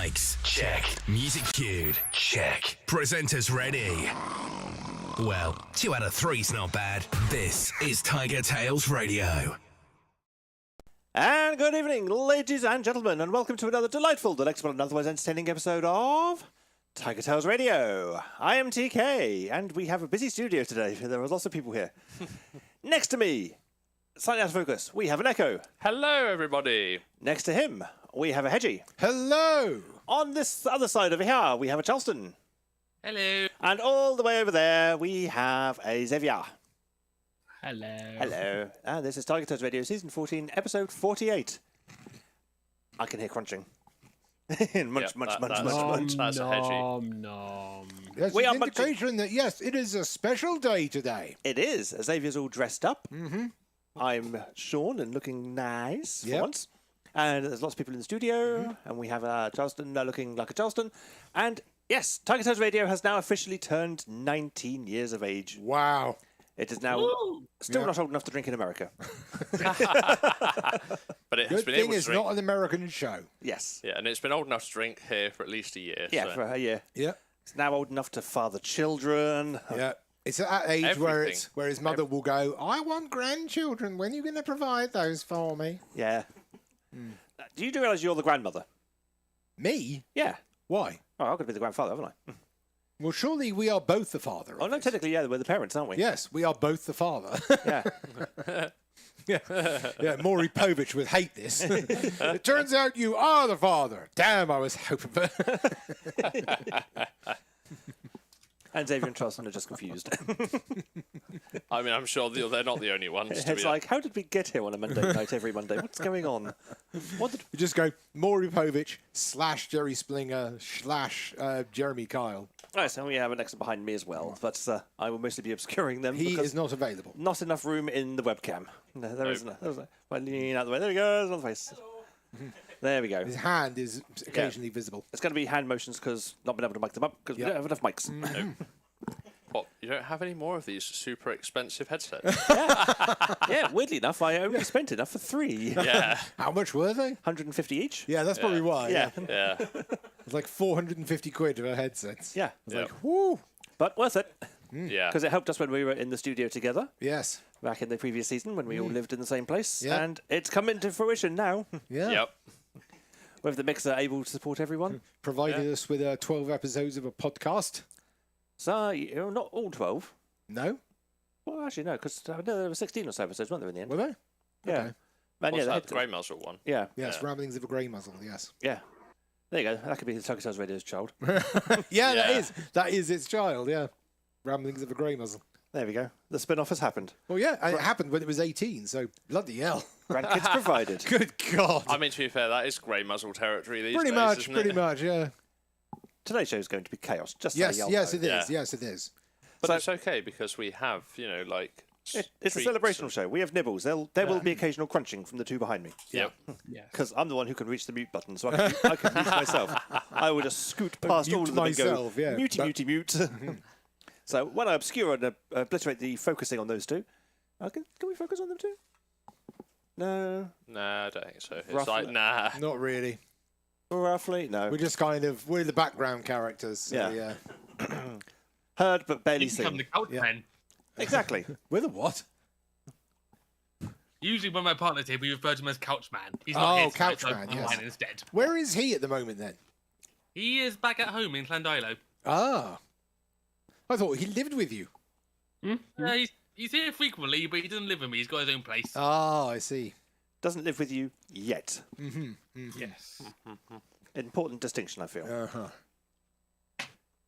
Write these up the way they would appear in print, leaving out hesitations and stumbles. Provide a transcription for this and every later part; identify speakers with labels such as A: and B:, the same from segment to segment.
A: mics? Check. Music cued? Check. Presenters ready? Well, 2 out of 3's not bad. This is TigerTails Radio.
B: And good evening, ladies and gentlemen, and welcome to another delightful, delectable, and otherwise entertaining episode of TigerTails Radio. I am TK, and we have a busy studio today. There are lots of people here. Next to me, slightly out of focus, we have an Echo.
C: Hello, everybody.
B: Next to him, we have a Hedgie.
D: Hello.
B: On this other side over here, we have a Charleston.
E: Hello.
B: And all the way over there, we have a Xavier.
E: Hello.
B: Hello. And this is TigerTails Radio, Season 14, Episode 48. I can hear crunching. munch.
C: That's a Hedgie.
E: Nom.
D: That's
B: We
D: an
B: are munching.
D: indication that, yes, it is a special day today.
B: It is. Xavier's all dressed up. Mm-hmm. I'm shorn and looking nice for once. And there's lots of people in the studio. And we have a Charleston looking like a Charleston. And yes, TigerTails Radio has now officially turned 19 years of age.
D: Wow.
B: It is now still not old enough to drink in America.
C: But it has
D: Good
C: been
D: thing
C: able to
D: it's
C: drink.
D: not an American show.
B: Yes.
C: Yeah, and it's been old enough to drink here for at least a year.
B: Yeah,
C: so.
B: for a year.
D: Yeah.
B: It's now old enough to father children.
D: Yeah. It's at that age where
C: Everything.
D: where his mother will go, I want grandchildren. When are you going to provide those for me?
B: Yeah. Do you realise you're the grandmother?
D: Me?
B: Yeah.
D: Why?
B: Oh, I'm going to be the grandfather, haven't I?
D: Well, surely we are both the father.
B: Oh,
D: of
B: no,
D: this.
B: technically, yeah, we're the parents, aren't we?
D: Yes, we are both the father.
B: Yeah.
D: Yeah, Maury Povich would hate this. It turns out you are the father. Damn, I was hoping for...
B: And Xavier and Charleston are just confused.
C: I mean, I'm sure they're not the only ones.
B: It's like, how did we get here on a Monday night every Monday? What's going on? What did...
D: You just go Maury Povich / Jerry Splinger / Jeremy Kyle.
B: Right, so we have an extra behind me as well, but I will mostly be obscuring them.
D: He
B: because
D: is not available.
B: not enough room in the webcam. No, there isn't. Well, leaning out the way. There he goes, on the face. There we go.
D: His hand is occasionally visible.
B: It's going to be hand motions because not been able to mic them up because we don't have enough mics.
C: What, you don't have any more of these super expensive headsets?
B: Yeah, weirdly enough, I only spent enough for 3.
C: Yeah.
D: How much were they?
B: 150 each.
D: Yeah, that's probably why.
B: Yeah.
C: Yeah.
D: It's like 450 quid for headsets.
B: Yeah.
D: It's
C: Yeah.
D: like, whoo.
B: But worth it
C: Yeah.
B: because it helped us when we were in the studio together
D: Yes.
B: back in the previous season when we all lived in the same place.
D: Yeah.
B: And it's come into fruition now
D: Yeah.
C: Yep.
B: with the mixer able to support everyone.
D: Provided us with 12 episodes of a podcast.
B: So, not all 12.
D: No?
B: Well, actually, no, because there were 16 or so episodes, weren't there, in the end?
D: Were they?
B: Yeah.
D: Okay.
B: And
C: What's
B: yeah,
C: that? The grey muzzle one.
B: yeah,
D: Yes, Ramblings of a Grey Muzzle, yes.
B: yeah. There you go. That could be the TigerTails Radio's child.
D: Yeah,
C: Yeah.
D: that is its child, yeah. Ramblings of a Grey Muzzle.
B: There we go. The spin-off has happened.
D: Well, yeah, and it happened when it was 18, so bloody hell.
B: Grandkids provided.
D: Good God.
C: I mean, to be fair, that is grey muzzle territory these
D: Pretty
C: days,
D: much,
C: isn't
D: pretty
C: it?
D: much, yeah.
B: Today's show is going to be chaos. Just
D: Yes,
B: so y'all
D: yes,
B: know.
D: it is.
C: Yeah.
D: Yes, it is.
C: But
B: So-
C: it's okay because we have, like...
B: It's a
C: treats
B: celebrational
C: and-
B: show. We have nibbles. There will be occasional crunching from the two behind me.
C: Yep.
E: Yes.
B: Because I'm the one who can reach the mute button, so I can mute myself. I would just scoot past
D: mute
B: all of them
D: myself,
B: and go,
D: yeah,
B: mutey,
D: but-
B: mutey, mute. So when I obscure and obliterate the focusing on those two, can we focus on them too? No.
C: Nah, I don't think so. It's
B: Roughly.
C: like, nah.
D: Not really.
B: Roughly? No.
D: We're just we're the background characters. So,
B: Yeah.
D: yeah.
B: Heard but barely
E: You become
B: seen.
E: the couch man.
B: Exactly.
D: We're the what?
E: Usually when my partner's here, we refer to him as couch man. He's not here tonight,
D: Couch
E: so
D: Man,
E: I'm
D: yes.
E: mine instead.
D: Where is he at the moment then?
E: He is back at home in Llandilo.
D: Ah. I thought he lived with you.
E: He's here frequently, but he doesn't live with me. He's got his own place.
D: Ah, I see.
B: Doesn't live with you yet.
E: Yes.
B: Important distinction, I feel.
D: Uh-huh.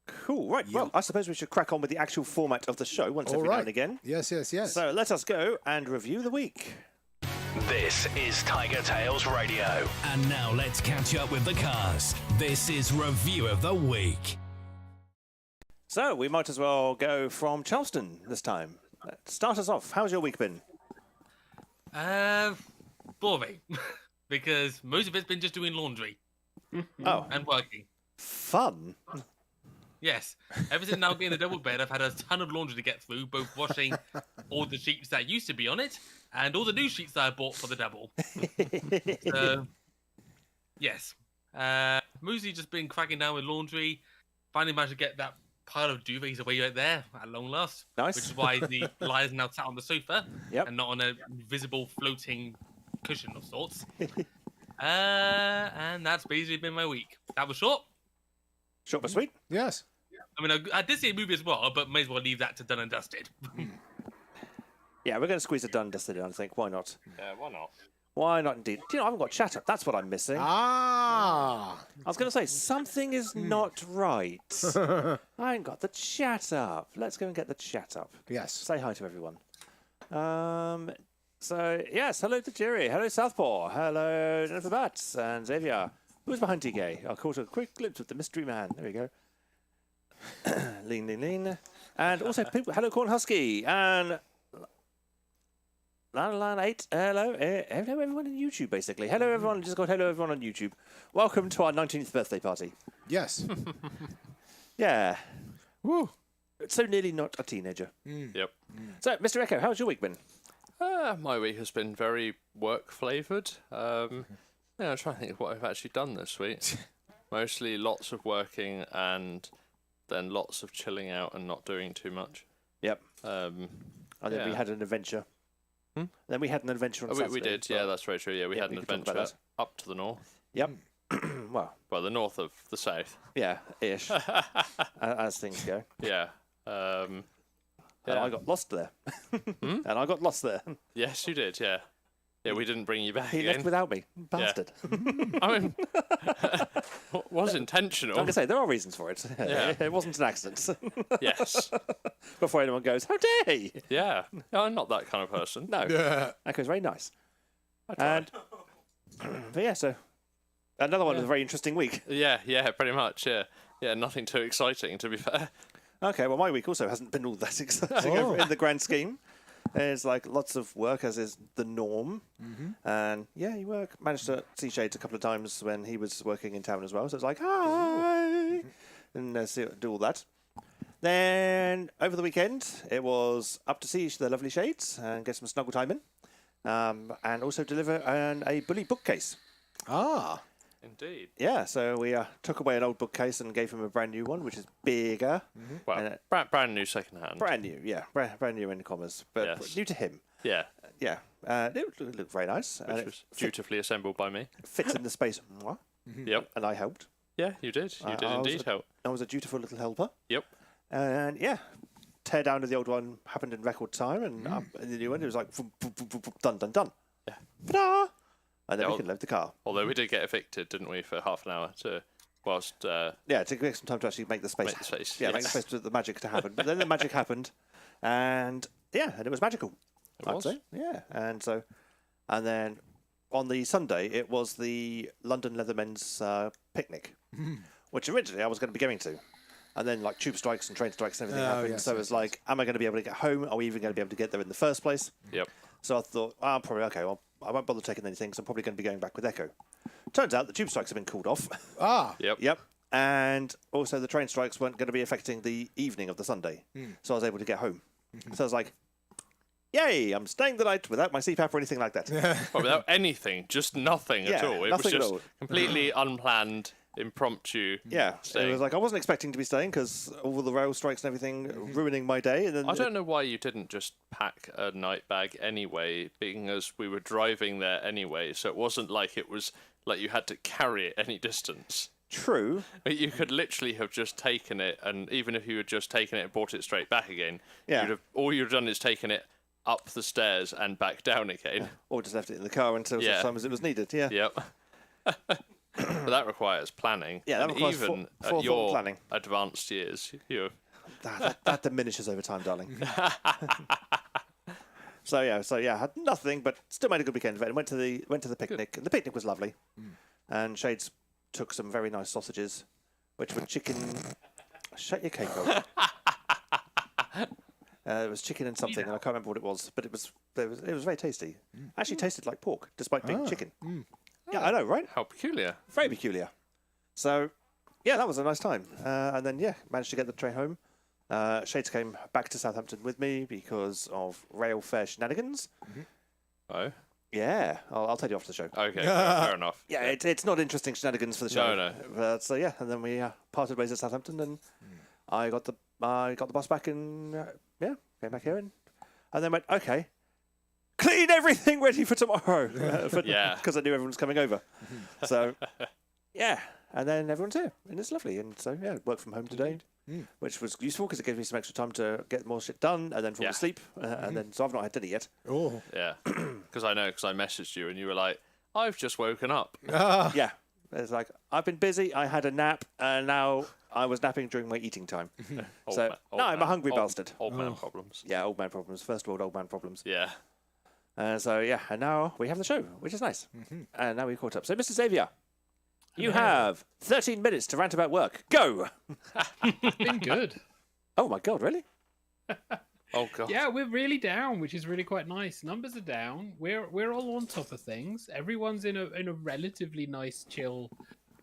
B: Cool. Right. Well, I suppose we should crack on with the actual format of the show once
D: All
B: every now
D: right.
B: and again.
D: Yes, yes, yes.
B: So let us go and review the week.
A: This is TigerTails Radio. And now let's catch up with the cast. This is Review of the Week.
B: So we might as well go from Charleston this time. Start us off. How's your week been?
E: Boring. Because most of it's been just doing laundry
B: Oh,
E: and working.
B: fun.
E: Yes. Ever since now getting the double bed, I've had a ton of laundry to get through, both washing all the sheets that used to be on it and all the new sheets that I bought for the double. So, yes. Mostly just been cracking down with laundry. Finally managed to get that pile of duvets away right there at long last.
B: Nice.
E: Which is why the lies now sat on the sofa
B: Yep.
E: and not on a visible floating cushion of sorts. And that's basically been my week. That was short.
B: Short but sweet.
D: Yes.
E: I mean, I did see a movie as well, but may as well leave that to done and dusted.
B: Yeah, we're going to squeeze it done, dusted in, I think. Why not?
C: Yeah, why not?
B: Why not, indeed? Do you know, I haven't got chat up. That's what I'm missing.
D: Ah.
B: I was going to say, something is not right. I ain't got the chat up. Let's go and get the chat up.
D: Yes.
B: Say hi to everyone. So, yes, hello to Jerry. Hello, Southpaw. Hello, Jennifer Batts and Xavier. Who's behind TK? I caught a quick glimpse of the mystery man. There we go. Lean, lean, lean. And also, people, hello, Corn Husky. And Line 8. Hello. Hello, everyone on YouTube, basically. Hello, everyone. Just got hello, everyone on YouTube. Welcome to our 19th birthday party.
D: Yes.
B: Yeah.
D: Woo.
B: So nearly not a teenager.
C: Yep.
B: So, Mr. Echo, how's your week been?
C: My week has been very work-flavoured. I'm trying to think of what I've actually done this week. Mostly lots of working and then lots of chilling out and not doing too much.
B: Yep. And then we had an adventure. Then we had an adventure on Saturday.
C: We did, yeah, that's very true. Yeah, we had an
B: we can talk
C: adventure
B: about
C: up to the north.
B: Yep. Well,
C: the north of the south.
B: yeah, ish. As things go.
C: Yeah.
B: And
C: Yeah.
B: I got lost there. And I got lost there.
C: Yes, you did, yeah. Yeah, we didn't bring you back
B: He
C: again.
B: left without me. Bastard.
C: I mean, was intentional.
B: Like I say, there are reasons for it.
C: Yeah.
B: It wasn't an accident.
C: Yes.
B: Before anyone goes, how dare he?
C: Yeah. No, I'm not that kind of person.
B: No.
D: Yeah.
B: Echo's very nice.
C: I tried.
B: But yeah, so another one with a very interesting week.
C: Yeah, pretty much, yeah. Yeah, nothing too exciting, to be fair.
B: Okay, well, my week also hasn't been all that exciting in the grand scheme. There's like lots of work, as is the norm. And yeah, you managed to see Shades a couple of times when he was working in town as well. So it's like, hi! And do all that. Then over the weekend, it was up to see the lovely Shades and get some snuggle time in. And also deliver a bully bookcase.
D: Ah.
C: Indeed.
B: Yeah, so we took away an old bookcase and gave him a brand new one, which is bigger.
C: Well, brand new second hand.
B: Brand new, yeah. Brand new in commas, but
C: Yes.
B: new to him.
C: Yeah,
B: Yeah. It looked very nice. And
C: which
B: it
C: was dutifully assembled by me.
B: fits in the space. Mwah.
C: Yep.
B: And I helped.
C: Yeah, you did. You did
B: I was
C: indeed help.
B: I was a dutiful little helper.
C: Yep.
B: And yeah, tear down of the old one happened in record time, and up in the new one, it was like done, done, done.
C: Yeah.
B: Ta-da! And then
C: Yeah,
B: we could load the car.
C: Although we did get evicted, didn't we, for half an hour whilst
B: Yeah, to take some time to actually make the space.
C: Make the space,
B: Yeah, make the
C: yes.
B: space for the magic to happen. But then the magic happened, and yeah, and it was magical. I'd
C: was.
B: say. Yeah, and then on the Sunday it was the London Leathermen's picnic, which originally I was going to be going to, and then like tube strikes and train strikes and everything happened.
D: yes,
B: So it
D: yes,
B: was like, am I going to be able to get home? Are we even going to be able to get there in the first place?
C: Yep.
B: So I thought, I'm probably okay. Well, I won't bother taking anything. So I'm probably going to be going back with Echo. Turns out the tube strikes have been called off.
D: Ah.
C: Yep.
B: Yep. And also the train strikes weren't going to be affecting the evening of the Sunday. So I was able to get home. So I was like, yay, I'm staying the night without my CPAP or anything like that.
C: Well, without anything, just nothing at
B: Yeah,
C: all. It was
B: nothing at
C: just
B: all.
C: completely unplanned, impromptu.
B: Yeah.
C: staying.
B: It was like I wasn't expecting to be staying because all the rail strikes and everything ruining my day. And then
C: I don't know why you didn't just pack a night bag anyway, being as we were driving there anyway, so it wasn't like it was like you had to carry it any distance.
B: True.
C: You could literally have just taken it, and even if you had just taken it and brought it straight back again,
B: Yeah.
C: all you'd have done is taken it up the stairs and back down again.
B: Or just left it in the car until such
C: Yeah.
B: time as it was needed. Yeah.
C: Yep. But that requires planning.
B: Yeah, that
C: and
B: requires
C: even
B: forethought
C: at your
B: planning.
C: advanced years, you
B: That diminishes over time, darling. So yeah, had nothing, but still made a good weekend of it. And went to the picnic. And the picnic was lovely. And Shades took some very nice sausages, which were chicken. Shut your cake off. It was chicken and something, and I can't remember what it was, but it was very tasty. Actually, tasted like pork, despite being chicken. Yeah, I know, right?
C: how peculiar.
B: Very peculiar. So, yeah, that was a nice time. And then, yeah, managed to get the train home. Shades came back to Southampton with me because of rail fare shenanigans.
C: Oh,
B: Yeah, I'll tell you after the show.
C: Okay, fair enough.
B: Yeah, it's not interesting shenanigans for the show.
C: No.
B: But so yeah, and then we parted ways at Southampton, and I got the bus back, and came back here, and then went okay, clean everything ready for tomorrow. Because I knew everyone was coming over. So yeah, and then everyone's here, and it's lovely, and so yeah, work from home today. Which was useful because it gave me some extra time to get more shit done and then fall asleep. And then, so I've not had dinner yet.
D: Oh.
C: Yeah. Because I messaged you and you were like, I've just woken up.
B: Yeah. It's like, I've been busy, I had a nap, and now I was napping during my eating time. I'm a hungry bastard.
C: Old man problems.
B: Yeah, old man problems. First world old man problems.
C: Yeah.
B: And now we have the show, which is nice. And now we've caught up. So, Mr. Xavier, you have 13 minutes to rant about work. Go!
F: Been good.
B: Oh my God, really?
C: Oh God.
F: Yeah, we're really down, which is really quite nice. Numbers are down. We're all on top of things. Everyone's in a relatively nice, chill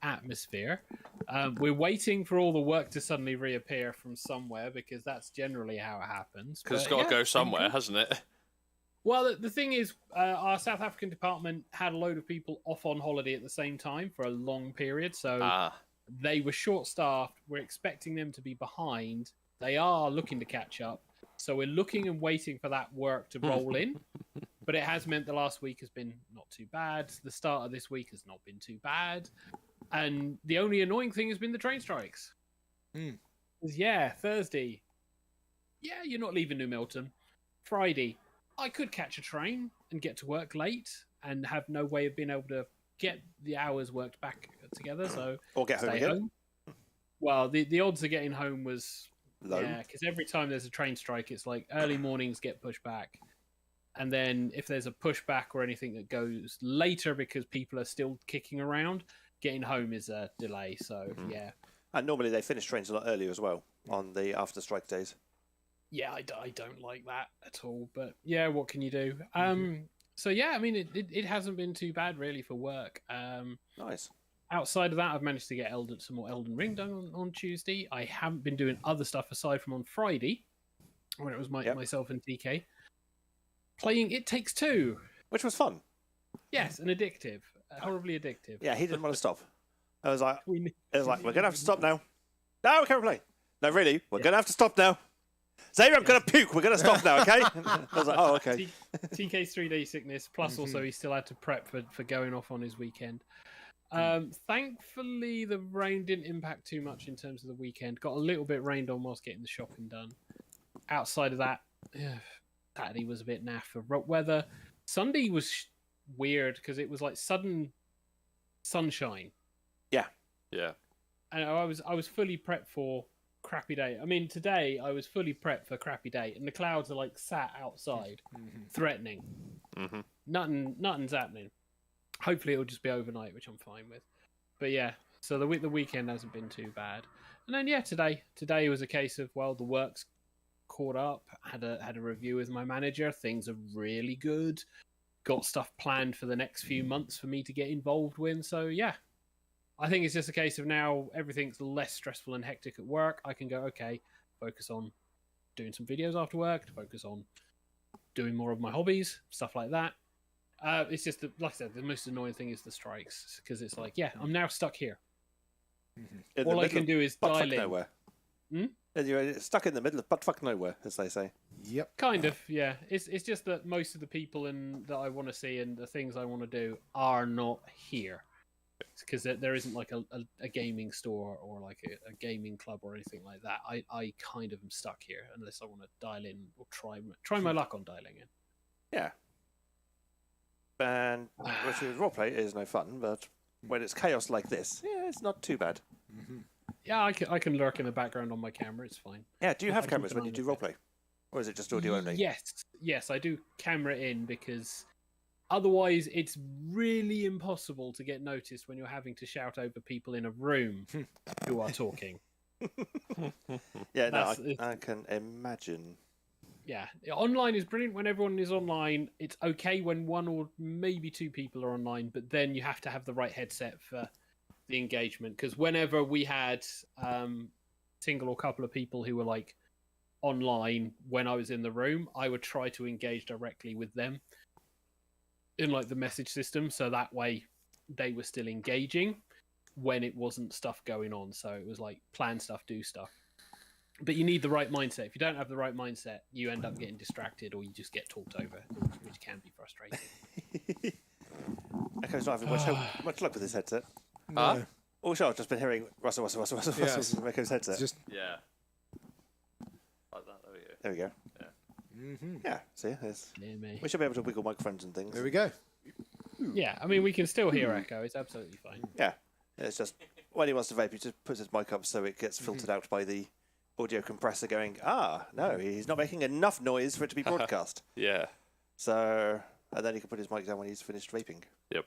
F: atmosphere. We're waiting for all the work to suddenly reappear from somewhere because that's generally how it happens.
C: Because it's got to go somewhere, hasn't it?
F: Well, the thing is, our South African department had a load of people off on holiday at the same time for a long period, so they were short-staffed. We're expecting them to be behind. They are looking to catch up, so we're looking and waiting for that work to roll in. But it has meant the last week has been not too bad. The start of this week has not been too bad. And the only annoying thing has been the train strikes. Thursday. Yeah, you're not leaving New Milton. Friday. I could catch a train and get to work late and have no way of being able to get the hours worked back together. So
B: or get home again.
F: Well, the odds of getting home was
B: low.
F: Yeah, because every time there's a train strike, it's like early mornings get pushed back, and then if there's a pushback or anything that goes later because people are still kicking around, getting home is a delay. So yeah. And
B: normally they finish trains a lot earlier as well on the after strike days.
F: Yeah, I don't like that at all. But yeah, what can you do? So yeah, I mean, it hasn't been too bad really for work.
B: Nice.
F: Outside of that, I've managed to get some more Elden Ring done on Tuesday. I haven't been doing other stuff aside from on Friday, when it was myself and TK playing It Takes Two,
B: which was fun.
F: Yes, and addictive, horribly addictive.
B: Yeah, he didn't want to stop. I was like, we're gonna have to stop now. No, we can't play. No, really, we're gonna have to stop now. Xavier, I'm going to puke. We're going to stop now, okay? I was like, oh, okay.
F: TK's 3-day sickness, plus also he still had to prep for going off on his weekend. Thankfully, the rain didn't impact too much in terms of the weekend. Got a little bit rained on whilst getting the shopping done. Outside of that, Saturday was a bit naff for weather. Sunday was weird because it was like sudden sunshine.
B: Yeah.
C: Yeah.
F: And I was fully prepped for crappy day. I mean, today I was fully prepped for crappy day, and the clouds are like sat outside, threatening. Nothing's happening. Hopefully, it'll just be overnight, which I'm fine with. But yeah, so the weekend hasn't been too bad. And then today was a case of the work's caught up. Had a review with my manager. Things are really good. Got stuff planned for the next few months for me to get involved with. So yeah. I think it's just a case of now everything's less stressful and hectic at work. I can go, okay, focus on doing some videos after work, to focus on doing more of my hobbies, stuff like that. It's just, like I said, the most annoying thing is the strikes, because it's like, I'm now stuck here. All I can do is dial in.
B: Nowhere. You're stuck in the middle of butt-fuck nowhere, as they say.
D: Yep.
F: Kind of, yeah. It's just that most of the people that I want to see and the things I want to do are not here. Because there isn't like a gaming store or like a gaming club or anything like that. I kind of am stuck here unless I want to dial in or try my luck on dialing in.
B: Yeah. And roleplay is no fun, but when it's chaos like this, it's not too bad.
F: Yeah, I can lurk in the background on my camera. It's fine.
B: Yeah, do you have cameras when you do roleplay? Or is it just audio only?
F: Yes, I do camera in because otherwise it's really impossible to get noticed when you're having to shout over people in a room who are talking.
B: I can imagine.
F: Yeah, online is brilliant when everyone is online. It's okay when one or maybe two people are online, but then you have to have the right headset for the engagement. Because whenever we had single or couple of people who were like online when I was in the room, I would try to engage directly with them. in like the message system, so that way they were still engaging when it wasn't stuff going on. So it was like plan stuff, do stuff. But you need the right mindset. If you don't have the right mindset, you end up getting distracted, or you just get talked over, which can be frustrating.
B: Echo's not having much luck with his headset.
C: Huh?
B: Oh, sure, I've just been hearing Russell
D: Yes.
B: from Echo's headset.
D: Just
C: Yeah. Like that. There we go.
B: There we go. Yeah, see,
F: Near me.
B: we should be able to wiggle microphones and things.
D: there we go.
F: Yeah, I mean, we can still hear Echo. It's absolutely fine.
B: Yeah, it's just when he wants to vape, he just puts his mic up so it gets filtered out by the audio compressor going, no, he's not making enough noise for it to be broadcast.
C: Yeah.
B: So, and then he can put his mic down when he's finished vaping.
C: Yep.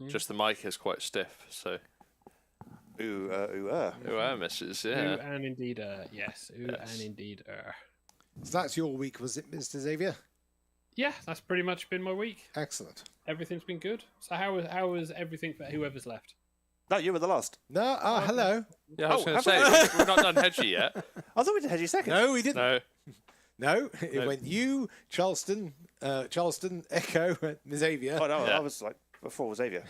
C: Just the mic is quite stiff, so.
B: Ooh,
C: misses,
F: Ooh,
C: yeah.
F: and indeed, yes. Ooh,
C: Yes.
F: and indeed,
D: So that's your week, was it, Mr. Xavier?
F: Yeah, that's pretty much been my week.
D: Excellent.
F: Everything's been good. So how was everything for whoever's left?
B: No, you were the last.
D: No, hello.
C: Yeah, I was
B: Oh,
C: going to
B: have
C: say, we've not done Hedgie yet.
B: I thought we did Hedgie second.
D: No, we didn't.
C: No.
D: No, it went you, Charleston, Echo, Xavier.
B: Oh, no,
C: Yeah.
B: I was like, before Xavier.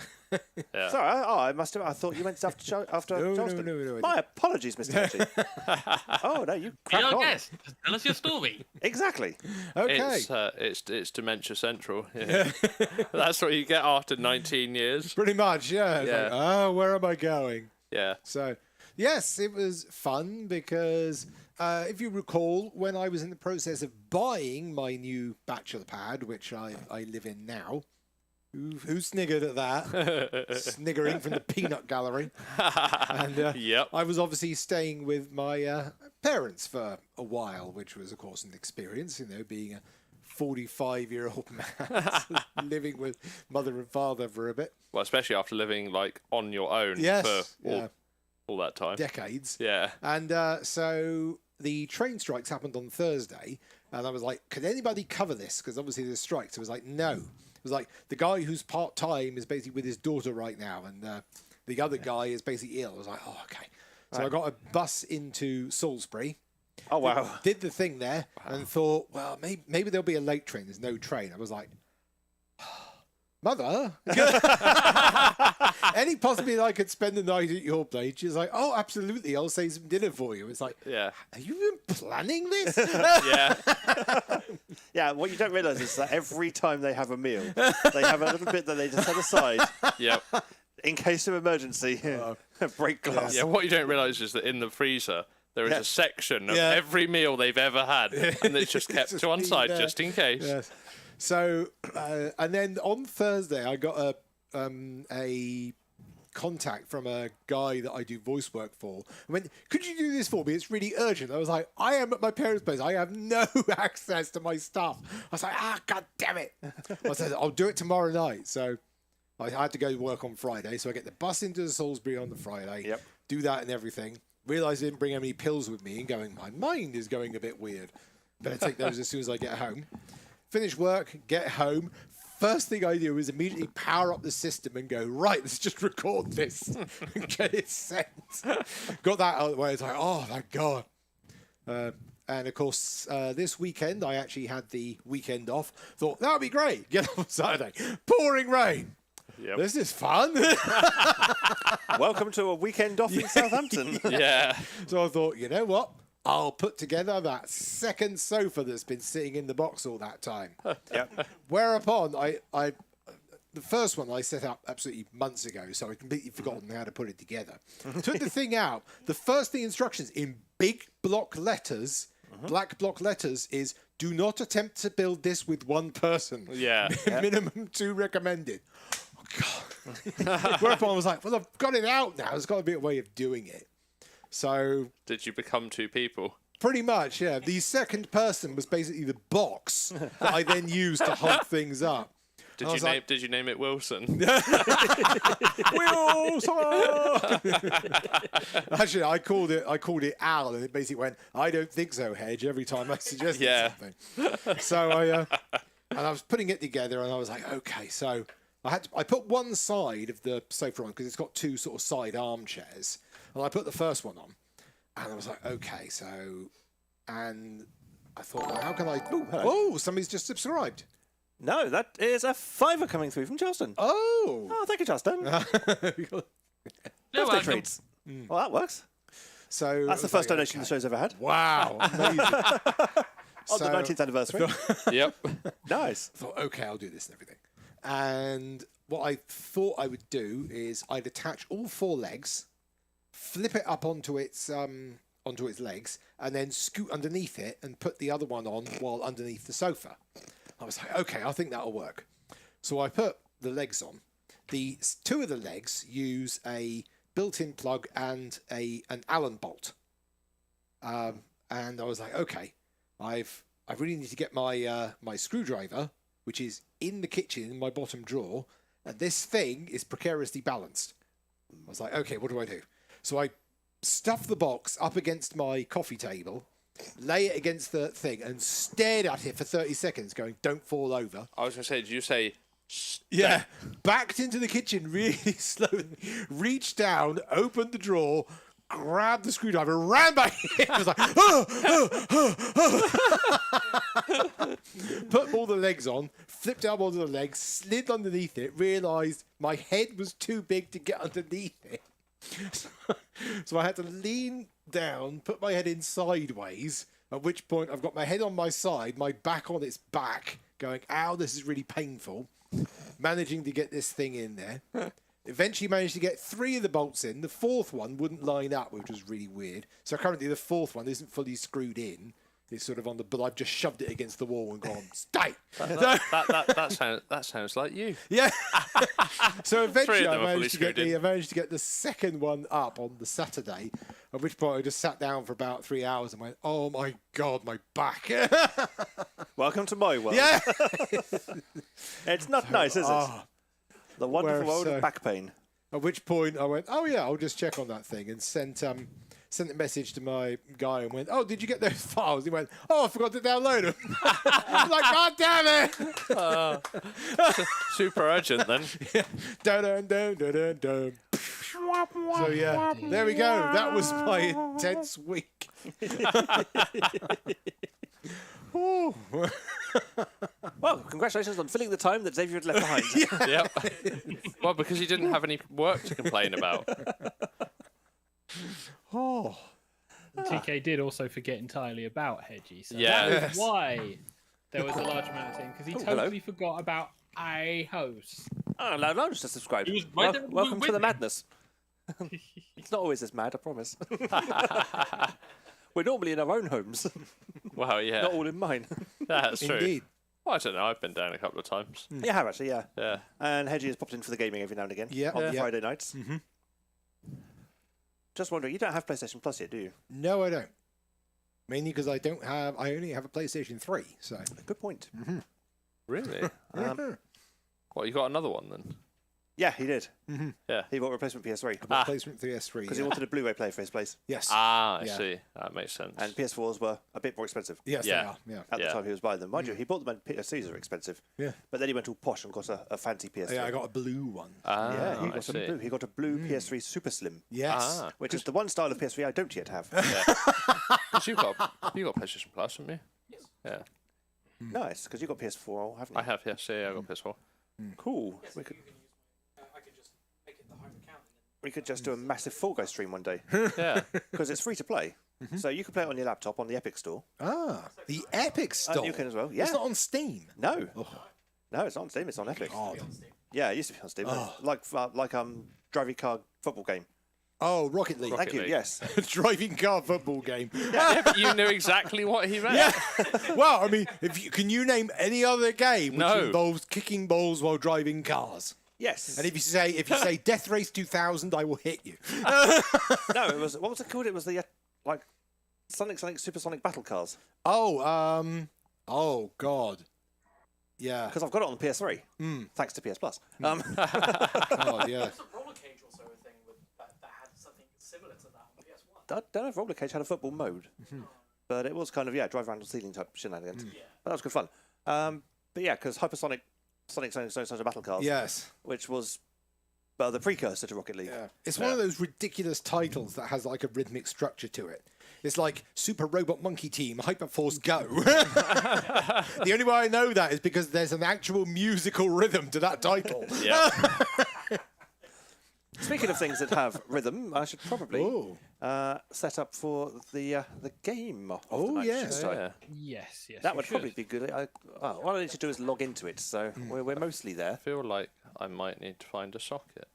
C: Yeah.
B: Sorry, I must have. I thought you meant after
D: No,
B: Charleston.
D: no.
B: My apologies, Mr. Hedgie. Oh, no, you
E: Be
B: crack
E: our
B: on.
E: guest. Tell us your story.
B: Exactly.
D: Okay.
C: It's dementia central. Yeah. That's what you get after 19 years.
D: Pretty much, yeah. It's
C: Yeah.
D: like, oh, where am I going?
C: Yeah.
D: So, yes, it was fun because if you recall, when I was in the process of buying my new bachelor pad, which I live in now, who sniggered at that? Sniggering from the peanut gallery. And
C: Yep.
D: I was obviously staying with my parents for a while, which was, of course, an experience, being a 45-year-old man living with mother and father for a bit.
C: Well, especially after living like on your own
D: Yes,
C: for all that time.
D: decades.
C: Yeah.
D: And so the train strikes happened on Thursday, and I was like, "Can anybody cover this?" Because obviously there's strikes. I was like, "No." It was like the guy who's part time is basically with his daughter right now, and the other guy is basically ill. I was like, "Oh, okay." So I got a bus into Salisbury.
B: Oh, wow.
D: Did the thing there, and thought, well, maybe there'll be a late train. There's no train. I was like, Mother, any possibility I could spend the night at your place? She's like, oh, absolutely. I'll save some dinner for you. It's like,
C: Yeah.
D: are you even planning this?
C: Yeah.
B: Yeah, what you don't realise is that every time they have a meal, they have a little bit that they just set aside
C: Yep.
B: in case of emergency. Break glass.
C: Yeah. What you don't realise is that in the freezer there is
B: Yeah.
C: a section of
D: Yeah.
C: every meal they've ever had, and it's just kept
D: Just
C: to one
D: been
C: side
D: there.
C: just in case.
D: Yes. So, and then on Thursday, I got a contact from a guy that I do voice work for. I went, could you do this for me? It's really urgent. I was like, I am at my parents' place. I have no access to my stuff. I was like, God damn it. I said, I'll do it tomorrow night. So I had to go to work on Friday. So I get the bus into Salisbury on the Friday,
B: Yep.
D: do that and everything. Realised I didn't bring any pills with me and going, my mind is going a bit weird. Better take those as soon as I get home. Finish work, get home. First thing I do is immediately power up the system and go, right, let's just record this and get it sent. Got that out of the way. It's like, oh, thank God. And of course, this weekend, I actually had the weekend off. Thought, that would be great. Get up on Saturday. Pouring rain.
C: Yep.
D: This is fun.
B: Welcome to a weekend off in Southampton.
C: Yeah.
D: So I thought, you know what? I'll put together that second sofa that's been sitting in the box all that time.
B: Yep.
D: Whereupon the first one I set up absolutely months ago, so I'd completely forgotten how to put it together. Took the thing out. The first thing instructions in big block letters, black block letters, is do not attempt to build this with one person.
C: Yeah.
D: Minimum 2 recommended. Oh, God. Whereupon I was like, well, I've got it out now. There's got to be a way of doing it. So
C: Did you become two people?
D: pretty much, yeah. The second person was basically the box that I then used to hold things up.
C: Did
D: I
C: you
D: was
C: name
D: like-
C: Did you name it Wilson?
D: Wilson! Actually, I called it Al, and it basically went, I don't think so, Hedge, every time I suggested
C: Yeah.
D: something. So I was putting it together, and I was like, okay, so I put one side of the sofa on because it's got 2 sort of side armchairs, and I put the first one on, and I was like, okay, so, and I thought, well, how can I? Oh, somebody's just subscribed.
B: No, that is a fiver coming through from Charleston.
D: Oh.
B: Oh, thank you, Charleston.
E: You're
B: Birthday
E: welcome.
B: treats. Well, that works.
D: So
B: That's the first donation the show's ever had.
D: Wow, amazing.
B: On the 19th anniversary.
C: Yep.
B: Nice.
D: I thought, okay, I'll do this and everything. And what I thought I would do is I'd attach all 4 legs, flip it up onto its legs, and then scoot underneath it and put the other one on while underneath the sofa. I was like, okay, I think that'll work. So I put the legs on. The 2 of the legs use a built-in plug and an Allen bolt. And I was like, okay, I really need to get my my screwdriver, which is in the kitchen in my bottom drawer, and this thing is precariously balanced. I was like, okay, what do I do? So I stuff the box up against my coffee table, lay it against the thing, and stared at it for 30 seconds, going, don't fall over.
C: I was going to say, did you say...
D: Yeah, backed into the kitchen really slowly, reached down, opened the drawer, grabbed the screwdriver, ran back in. I was like, put all the legs on, flipped out one of the legs, slid underneath it, realised my head was too big to get underneath it. So I had to lean down, put my head in sideways, at which point I've got my head on my side, my back on its back, going, ow, this is really painful. Managing to get this thing in there. Eventually managed to get 3 of the bolts in. The 4th one wouldn't line up, which was really weird. So currently the 4th one isn't fully screwed in. It's sort of on the... But I've just shoved it against the wall and gone, stay!
C: That sounds like you.
D: Yeah. So eventually
C: Three of
D: I
C: them are fully
D: managed to get
C: screwed
D: the second one up on the Saturday, at which point I just sat down for about 3 hours and went, oh my God, my back.
B: Welcome to my world.
D: Yeah.
B: It's not nice, is it? The wonderful world
D: so-
B: of back pain.
D: At which point I went, oh yeah, I'll just check on that thing, and sent a message to my guy and went, oh, did you get those files? He went, oh, I forgot to download them. I was like, God damn it!
C: Super urgent then.
D: Dun, dun, dun, dun, dun, dun. So yeah, there we go. That was my intense week. Ooh.
B: Well, congratulations on filling the time that Xavier had left behind.
C: Yep. Well, because you didn't have any work to complain about.
D: Oh.
F: TK did also forget entirely about Hedgie, so
C: Yeah.
F: that was why there was a large amount of thing, because he
B: hello.
F: totally forgot about a host.
B: Oh, no, just subscribe.
E: He was right there
B: Welcome
E: with
B: to the
E: him.
B: madness. It's not always this mad, I promise. We're normally in our own homes,
C: Wow, yeah.
B: not all in mine.
C: That's true.
D: Indeed.
C: Well, I don't know. I've been down a couple of times.
B: You have actually, yeah.
C: Yeah.
B: And Hedgie has popped in for the gaming every now and again.
D: Yeah,
B: On
D: yeah.
B: Friday nights. Mm-hmm. Just wondering, you don't have PlayStation Plus yet, do you?
D: No, I don't. Mainly because I only have a PlayStation 3. So.
B: Good point.
C: Really? What, you got another one then?
B: Yeah, he did.
C: Yeah.
B: He bought a replacement PS3
D: PlayStation 3S3.
B: because he wanted a Blu-ray player for his place.
D: Yes.
C: Ah, I
D: Yeah.
C: see. That makes sense.
B: And PS4s were a bit more expensive
D: Yes,
C: Yeah.
D: they are. Yeah.
B: at the
C: Yeah.
B: time he was buying them. Mind you, he bought them when PS3s are expensive.
D: Yeah.
B: But then he went all posh and got a fancy PS3.
D: Yeah, I got a blue one.
C: Ah,
B: Yeah, he
C: I
B: got a
C: see.
B: blue. He got a blue PS3 Super Slim,
D: Yes.
C: Ah.
B: which is the one style of PS3 I don't yet have.
C: Yeah. 'Cause you got PlayStation Plus, haven't you? Yeah.
B: Nice, because you got PS4, haven't you?
C: I have, yes. Yeah, I got PS4.
B: Cool. We could just do a massive Fall Guys stream one day
C: Yeah.
B: because it's free to play. So you can play it on your laptop on the Epic Store.
D: Ah, the Epic Store.
B: You can as well. Yeah.
D: It's not on Steam.
B: No. No, it's not on Steam. It's on Epic. Yeah, it used to be on Steam. Like driving car football game.
D: Oh, Rocket League.
B: Thank you.
C: League.
B: Yes.
D: Driving car football game.
C: Yeah, but you knew exactly what he meant.
D: Yeah. Well, I mean, can you name any other game which
C: No.
D: involves kicking balls while driving cars?
B: Yes.
D: And if you say Death Race 2000, I will hit you.
B: No, it was. What was it called? It was the Sonic Supersonic Battle Cars.
D: Oh God. Yeah.
B: Because I've got it on the PS3, thanks to PS Plus.
D: God, yeah.
G: Roller Cage also a thing that had something similar to that on PS1.
B: I don't know if Roller Cage had a football mode, but it was kind of drive around on ceiling type shenanigans. But that was good fun. But yeah, because Hypersonic Sonic Battle Cars,
D: Yes.
B: which was But the precursor to Rocket League.
D: Yeah. It's one of those ridiculous titles that has like a rhythmic structure to it. It's like Super Robot Monkey Team, Hyperforce Go. The only way I know that is because there's an actual musical rhythm to that title.
C: Yeah.
B: Speaking of things that have rhythm, I should probably set up for the game. Of the night,
D: yes.
B: shouldn't I?
F: Yes, yes.
B: That
F: you
B: would
F: should.
B: probably be good. What I need to do is log into it, so we're mostly there.
C: I feel like I might need to find a socket.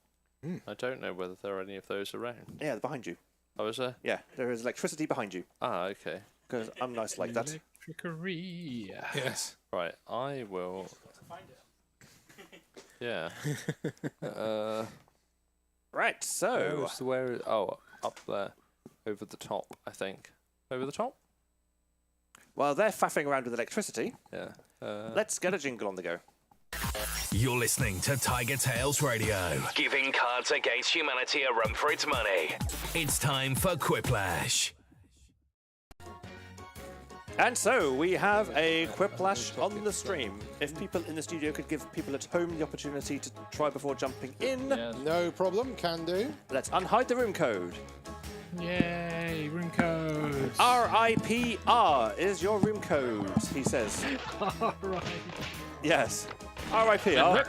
C: I don't know whether there are any of those around.
B: Yeah, behind you.
C: Oh, is there?
B: Yeah, there is electricity behind you.
C: Ah, okay.
B: Because I'm nice like that.
F: Trickery.
D: Yes.
C: Right, I will.
G: Find it.
C: Yeah.
B: Right, so
C: Where? Oh, up there, over the top. I think. Over the top.
B: while they're faffing around with electricity,
C: Yeah.
B: let's get a jingle on the go.
A: You're listening to TigerTails Radio, giving Cards Against Humanity a run for its money. It's time for Quiplash.
B: And so we have a Quiplash on the stream. If people in the studio could give people at home the opportunity to try before jumping in,
D: No problem, can do.
B: let's unhide the room code.
F: Yay, room codes.
B: RIPR is your room code, he says.
F: All right.
B: Yes, RIPR.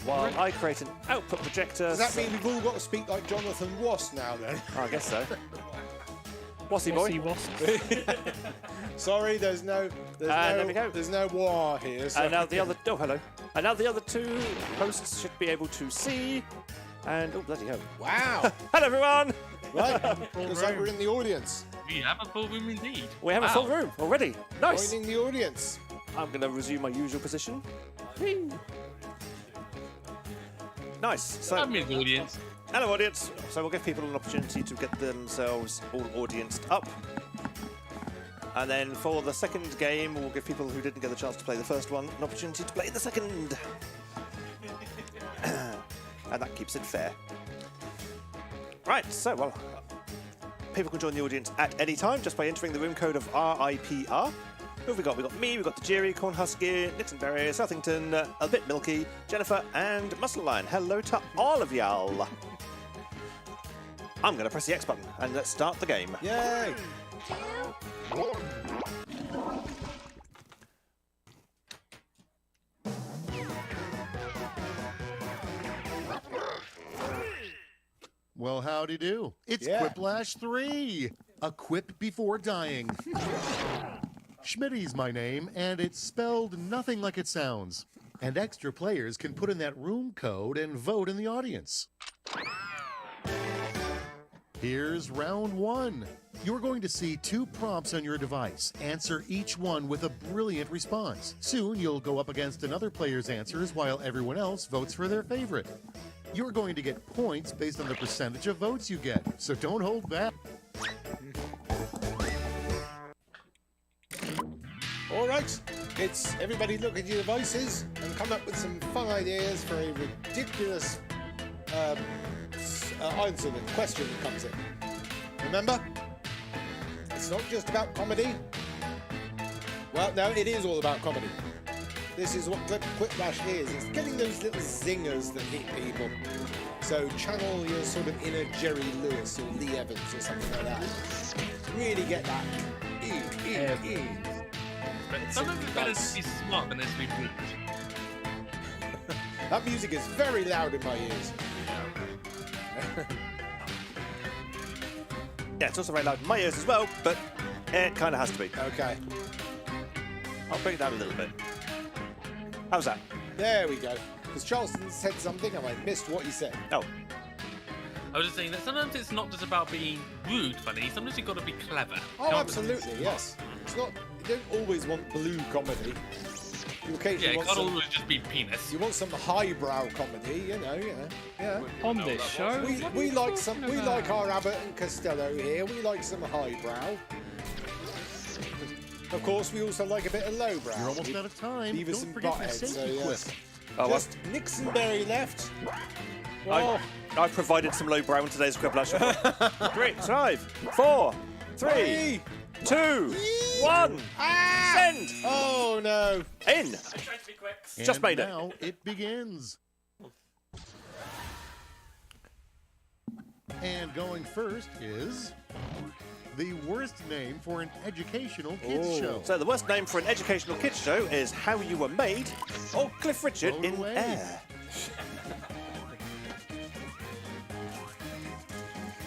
B: While I create an output projector.
D: Does that mean we've all got to speak like Jonathan Wass now then?
B: I guess so. Wassy boy.
D: Sorry, there's no
B: there we go.
D: there's no war here. So
B: And now the other. Oh, hello. And now the other two hosts should be able to see. And oh, bloody hell!
D: Wow.
B: Hello, everyone.
D: Right. Looks like we're in the audience.
E: We have a full room indeed.
B: We have a full room already. Nice.
D: Joining the audience.
B: I'm going to resume my usual position. Whee. Nice. So,
E: I'm in the audience.
B: hello, audience. So we'll give people an opportunity to get themselves all audienced up. And then for the second game, we'll give people who didn't get the chance to play the first one an opportunity to play the second. And that keeps it fair. Right, so, well, people can join the audience at any time just by entering the room code of RIPR. Who have we got? We've got me, we've got the Jerry, Cornhusky, Nixonberry, Southington, A Bit Milky, Jennifer, and Muscle Line. Hello to all of y'all. I'm going to press the X button, and let's start the game.
D: Yay.
H: Well, howdy do. It's
D: Yeah.
H: Quiplash 3. A quip before dying. Schmitty's my name, and it's spelled nothing like it sounds. And extra players can put in that room code and vote in the audience. Here's round 1. You're going to see 2 prompts on your device. Answer each one with a brilliant response. Soon you'll go up against another player's answers while everyone else votes for their favorite. You're going to get points based on the percentage of votes you get, so don't hold back.
D: All right. It's everybody look at your devices and come up with some fun ideas for a ridiculous answer the question that comes in. Remember, it's not just about comedy. Well, no, it is all about comedy. This is what Quiplash is. It's getting those little zingers that hit people. So channel your sort of inner Jerry Lewis or Lee Evans or something like that. Really get that.
E: But sometimes it's better to be smart than it's be rude.
D: That music is very loud in my ears.
B: Yeah, it's also very loud in my ears as well, but it kind of has to be.
D: Okay.
B: I'll bring it down a little bit. How's that?
D: There we go. Because Charleston said something and I missed what he said.
B: Oh,
E: I was just saying that sometimes it's not just about being rude funny, sometimes you've got to be clever.
D: Oh,
E: Can't
D: absolutely, yes. It's not. You don't always want blue comedy. You
E: Yeah,
D: occasionally
E: it
D: want
E: can't
D: some.
E: always just be penis.
D: You want some highbrow comedy, you know, yeah.
F: On this show,
D: We like some. We like our Abbott and Costello here. We like some highbrow. Of course, we also like a bit of lowbrow.
H: You're almost out of time.
D: Beavis
H: Don't
D: and
H: forget your
D: Butthead, so
H: safety
D: yes.
H: quip.
B: oh well.
D: Just Nixonberry left. Oh,
B: I provided some low brow in today's Quiplash. 3, 5, 4, 3, 2, 1. Send!
D: Oh no.
B: In!
G: Try to be quick.
B: Just
H: And
B: made it.
H: now it begins. And going first is the worst name for an educational kids show.
B: So the worst name for an educational kids show is How You Were Made or Cliff Richard
H: Blown
B: in
H: away.
B: Air.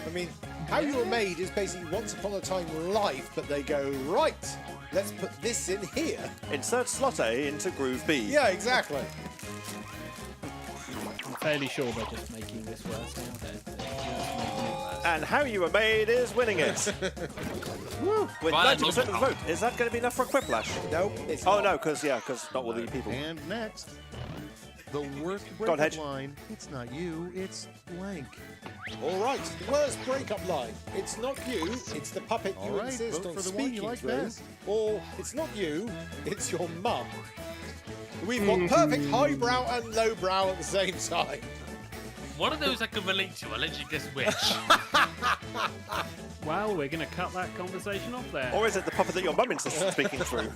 D: I mean, How You Were Made is basically Once Upon a Time life, but they go, right, let's put this in here.
B: Insert slot A into groove B.
D: Yeah, exactly.
F: I'm fairly sure they're just making this worse now. They're just making it worse.
B: And How You Were Made is winning it. Woo, with
E: Violent
B: 90% of the
E: lockdown.
B: vote. Is that going to be enough for a quiplash?
D: No, it's
B: Oh,
D: not.
B: no, because not all the people.
H: And next, the worst
B: Go on,
H: breakup
B: Hedge.
H: line. It's not you, it's blank.
D: All right, the worst breakup line. It's not you, it's the puppet you
H: All right,
D: insist
H: vote
D: on
H: for the one you
D: speaking
H: like
D: through.
H: best.
D: Or it's not you, it's your mum. We've got perfect highbrow and lowbrow at the same time.
E: One of those I can relate to. I'll let you guess which.
F: Well, we're going to cut that conversation off there.
B: Or is it the puppet that your mum insists on speaking through?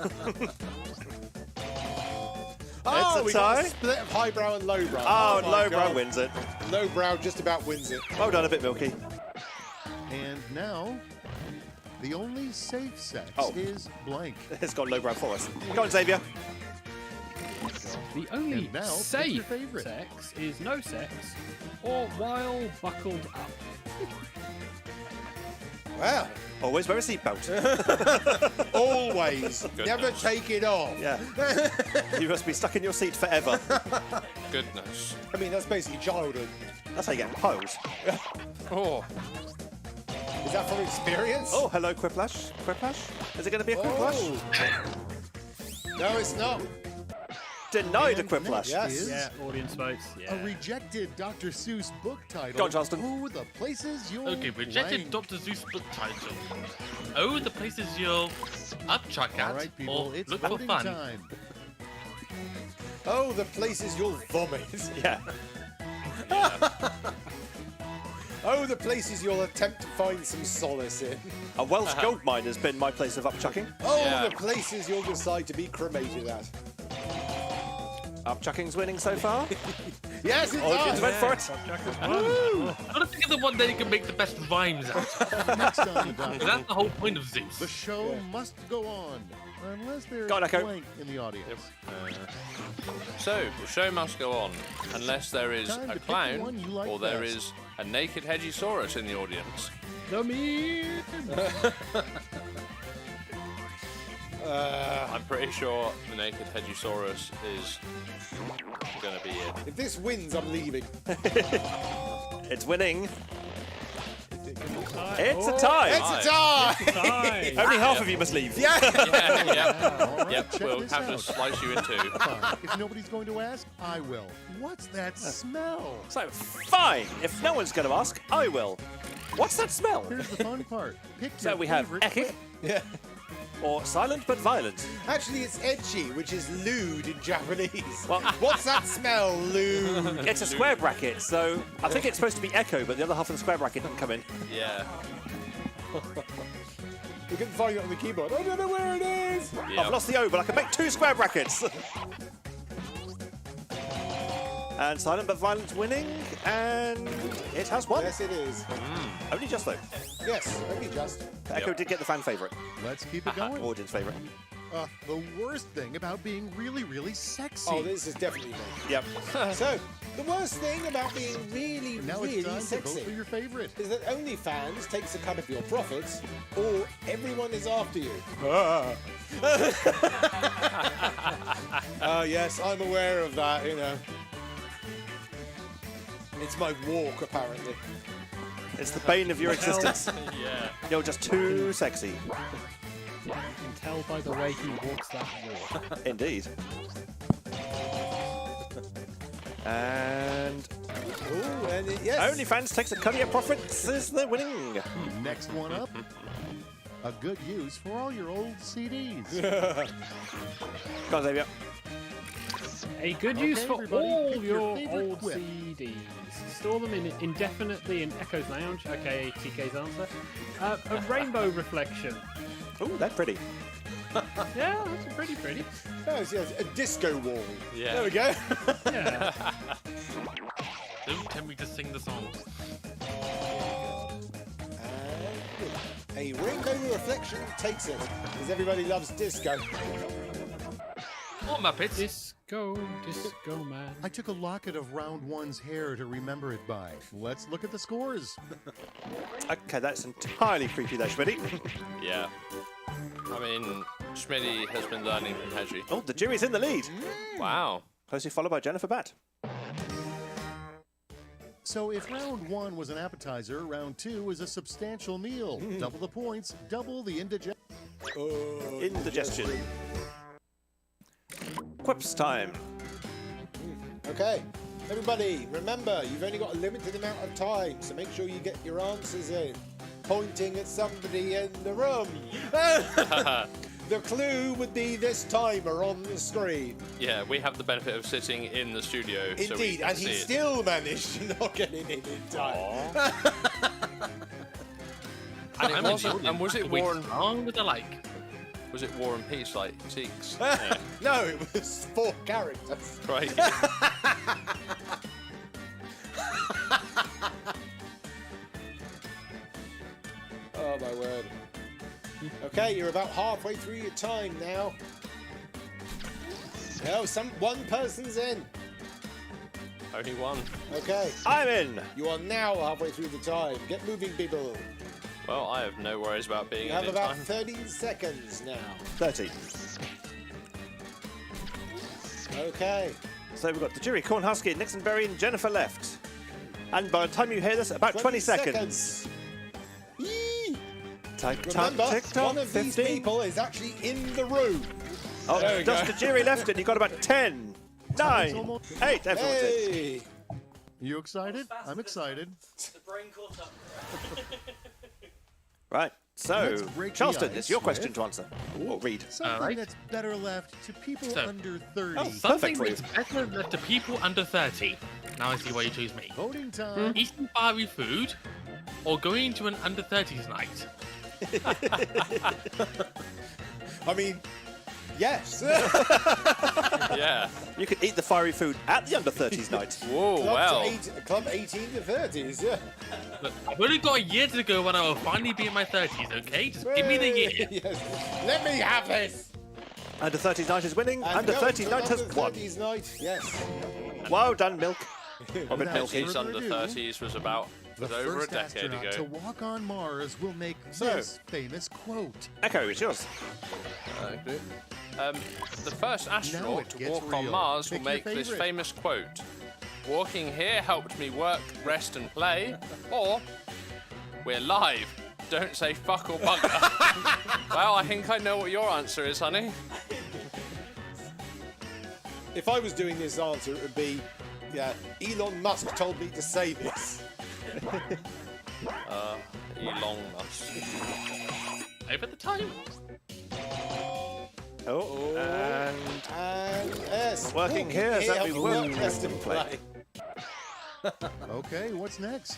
D: Oh,
B: a
D: we got
B: tie.
D: a split of highbrow and lowbrow.
B: Oh,
D: my
B: lowbrow
D: God.
B: wins it.
D: Lowbrow just about wins it.
B: Well done, a bit milky.
H: And now, the only safe sex
B: Oh.
H: is blank.
B: It's got lowbrow for us. Go on, Xavier.
F: The only
H: And now, pick your
F: safe
H: favourite.
F: sex is no sex or while buckled up.
D: Well,
B: Always wear a seatbelt.
D: always. Never take it off.
B: Yeah. You must be stuck in your seat forever.
C: Goodness.
D: I mean, that's basically childhood.
B: That's how you get piles.
C: Oh,
D: Is that from experience?
B: Oh, hello, Quiplash. Quiplash? Is it going to be a Quiplash?
D: Oh. No, it's not.
B: Denied a
H: And
B: Quiplash.
H: next
D: Yes.
H: is
F: Yeah, audience votes. Yeah.
H: a rejected Dr. Seuss book title.
B: Go on, Charleston.
H: Oh, the places you'll
E: Okay, rejected
H: blank.
E: Dr. Zeus book title. Oh, the places you'll upchuck at
H: All right, people,
E: or
H: it's
E: look for
H: voting
E: fun.
H: time.
D: Oh, the places you'll vomit.
B: Yeah.
D: Oh, the places you'll attempt to find some solace in.
B: A Welsh gold mine has been my place of upchucking.
D: Oh,
C: Yeah.
D: the places you'll decide to be cremated at.
B: Upchucking's winning so far.
D: Yes, it
B: Audience
D: does.
B: went for it.
E: I don't think of the one that you can make the best rhymes out of.
H: Next on the docket,
E: That's the whole point of Zeus.
H: the show must go on. Unless there's
B: Go on, Echo.
H: blank in the audience.
C: so the show must go on unless there is
H: Time to
C: a
H: pick the
C: clown
H: one you like
C: or there
H: best.
C: is a naked Hedgesaurus in the audience.
F: The meme.
C: I'm pretty sure the naked Hedgesaurus is going to be it.
D: If this wins, I'm leaving.
B: It's winning.
F: Tie.
B: It's a
F: Oh,
B: tie.
D: It's a tie!
F: tie.
B: Only half of you must leave.
D: Yeah!
C: Yep,
H: All right,
C: yep.
H: check
C: We'll
H: this
C: have to
H: out.
C: slice you in two.
H: Fine. If nobody's going to ask, I will. What's that smell?
B: So, fine. If no one's going to ask, I will. What's that smell?
H: Here's the fun part. Pick
B: So
H: your
B: we have
H: favorite
B: echic
D: Yeah.
B: or silent but violent.
D: Actually, it's edgy, which is lewd in Japanese.
B: Well-
D: What's that smell, lewd?
B: It's a square bracket, so I think it's supposed to be echo, but the other half of the square bracket didn't come in.
C: Yeah.
D: We couldn't find it on the keyboard. I don't know where it is.
C: Yeah.
B: I've lost the O, but I can make two square brackets. And silent but violent's winning, and it has won.
D: Yes, it is.
B: Only just though.
D: Yes, only just.
B: Echo did get the fan favourite,
H: Let's keep it going.
B: audience favourite.
H: The worst thing about being really, really sexy.
D: Oh, this is definitely me.
B: Yep.
D: So, the worst thing about being really,
H: Now
D: really
H: it's time to vote
D: sexy
H: for your favorite.
D: is that OnlyFans takes a cut of your profits, or everyone is after you. Yes, I'm aware of that, you know. It's my walk, apparently.
B: It's the bane of your existence.
C: Yeah.
B: You're just too sexy.
F: You can tell by the way he walks that walk.
B: Indeed. And
D: Ooh, and yes.
B: OnlyFans takes a cut of your profits is the winning.
H: Next one up. A good use for all your old CDs.
B: Go on, Xavier.
F: A good use
H: Okay,
F: for
H: everybody,
F: all
H: pick your
F: your
H: favorite
F: old
H: quip.
F: CDs. Store them indefinitely in Echo's Lounge, aka TK's answer. A rainbow reflection.
B: Ooh, that's pretty.
F: Yeah, that's pretty pretty.
D: Yes, yes, a disco wall.
C: Yeah.
D: There we go.
F: Yeah.
E: Don't tell me to sing the song.
D: A rainbow reflection takes it, because everybody loves disco.
E: Oh, Muppets.
F: Disco man.
H: I took a locket of round one's hair to remember it by. Let's look at the scores.
B: Okay, that's entirely creepy there, Schmitty.
C: Yeah. I mean, Schmitty has been learning from Hedgie.
B: Oh, the jury's in the lead.
C: Wow.
B: Closely followed by Jennifer Batt.
H: So if round one was an appetizer, round two is a substantial meal. Double the points, double the indigestion.
B: Indigestion. Quips time.
D: Okay, everybody, remember, you've only got a limited amount of time, so make sure you get your answers in. Pointing at somebody in the room. The clue would be this timer on the screen.
C: Yeah, we have the benefit of sitting in the studio. So we
D: Indeed,
C: can
D: and
C: see
D: he
C: it.
D: still managed to not get it in time.
C: And was it War and
E: Long with the like.
C: was it War and Peace like Seeks?
D: No, it was 4 characters.
C: Right.
D: Oh my word. Okay, you're about halfway through your time now. Oh, one person's in.
C: Only one.
D: Okay,
B: I'm in.
D: you are now halfway through the time. Get moving, people.
C: Well, I have no worries about being
D: You
C: in
D: have
C: in
D: about
C: time.
D: 30 seconds now.
B: 30.
D: Okay.
B: So we've got the jury, Cornhusker, Nixon Berry, and Jennifer left. And by the time you hear this, about 20 seconds.
D: Yee!
B: Tick
D: Remember,
B: tock, tick tock,
D: one of these
B: 15.
D: people is actually in the room.
B: Oh,
D: There we
B: just
D: go.
B: the jury left, and you've got about 10, 9, 8. Everyone's in.
D: Hey!
H: You excited? I'm excited.
G: The brain caught up.
B: Right. So,
H: Let's break the
B: Charleston,
H: ice
B: it's your
H: with-
B: question to answer. Or read.
H: Something
E: Alright.
H: that's better left to people
E: So-
H: under 30.
B: Oh,
E: Something
B: perfect for you.
E: that's better than to people under 30. Now I see why you choose me.
H: Voting time.
E: Eating fiery food or going to an under 30s night.
D: I mean, yes.
C: Yeah.
B: You could eat the fiery food at the under 30s night.
C: Whoa, well.
D: Club 18 to 30s, yeah.
E: Look, I've only got a year to go when I will finally be in my 30s, okay? Just give me the year.
D: Yes. Let me have this.
B: Under 30s night is winning.
D: And
B: Under
D: going
B: 30s
D: to
B: night has
D: under
B: won.
D: 30s night, yes.
B: Well done, Milk. Or
H: Without
B: Milky.
C: Peace
H: further
C: under
H: ado,
C: 30s was about
H: The
C: over a
H: first
C: decade
H: astronaut to
C: ago.
H: walk on Mars will make
B: So-
H: this famous quote.
B: Echo, it's yours.
C: The first astronaut
H: it
C: to
H: gets
C: walk on
H: real.
C: Mars will
H: Pick your
C: make this
H: favorite.
C: famous quote. Walking here helped me work, rest and play. Or, we're live. Don't say fuck or bugger. Well, I think I know what your answer is, honey.
D: If I was doing this answer, it would be, yeah, Elon Musk told me to say this.
C: Elon Musk.
E: Over the time.
B: Oh, and
D: And yes,
B: Working here, is that we
D: helps
B: work,
D: work, rest and
B: play.
D: play.
H: Okay, what's next?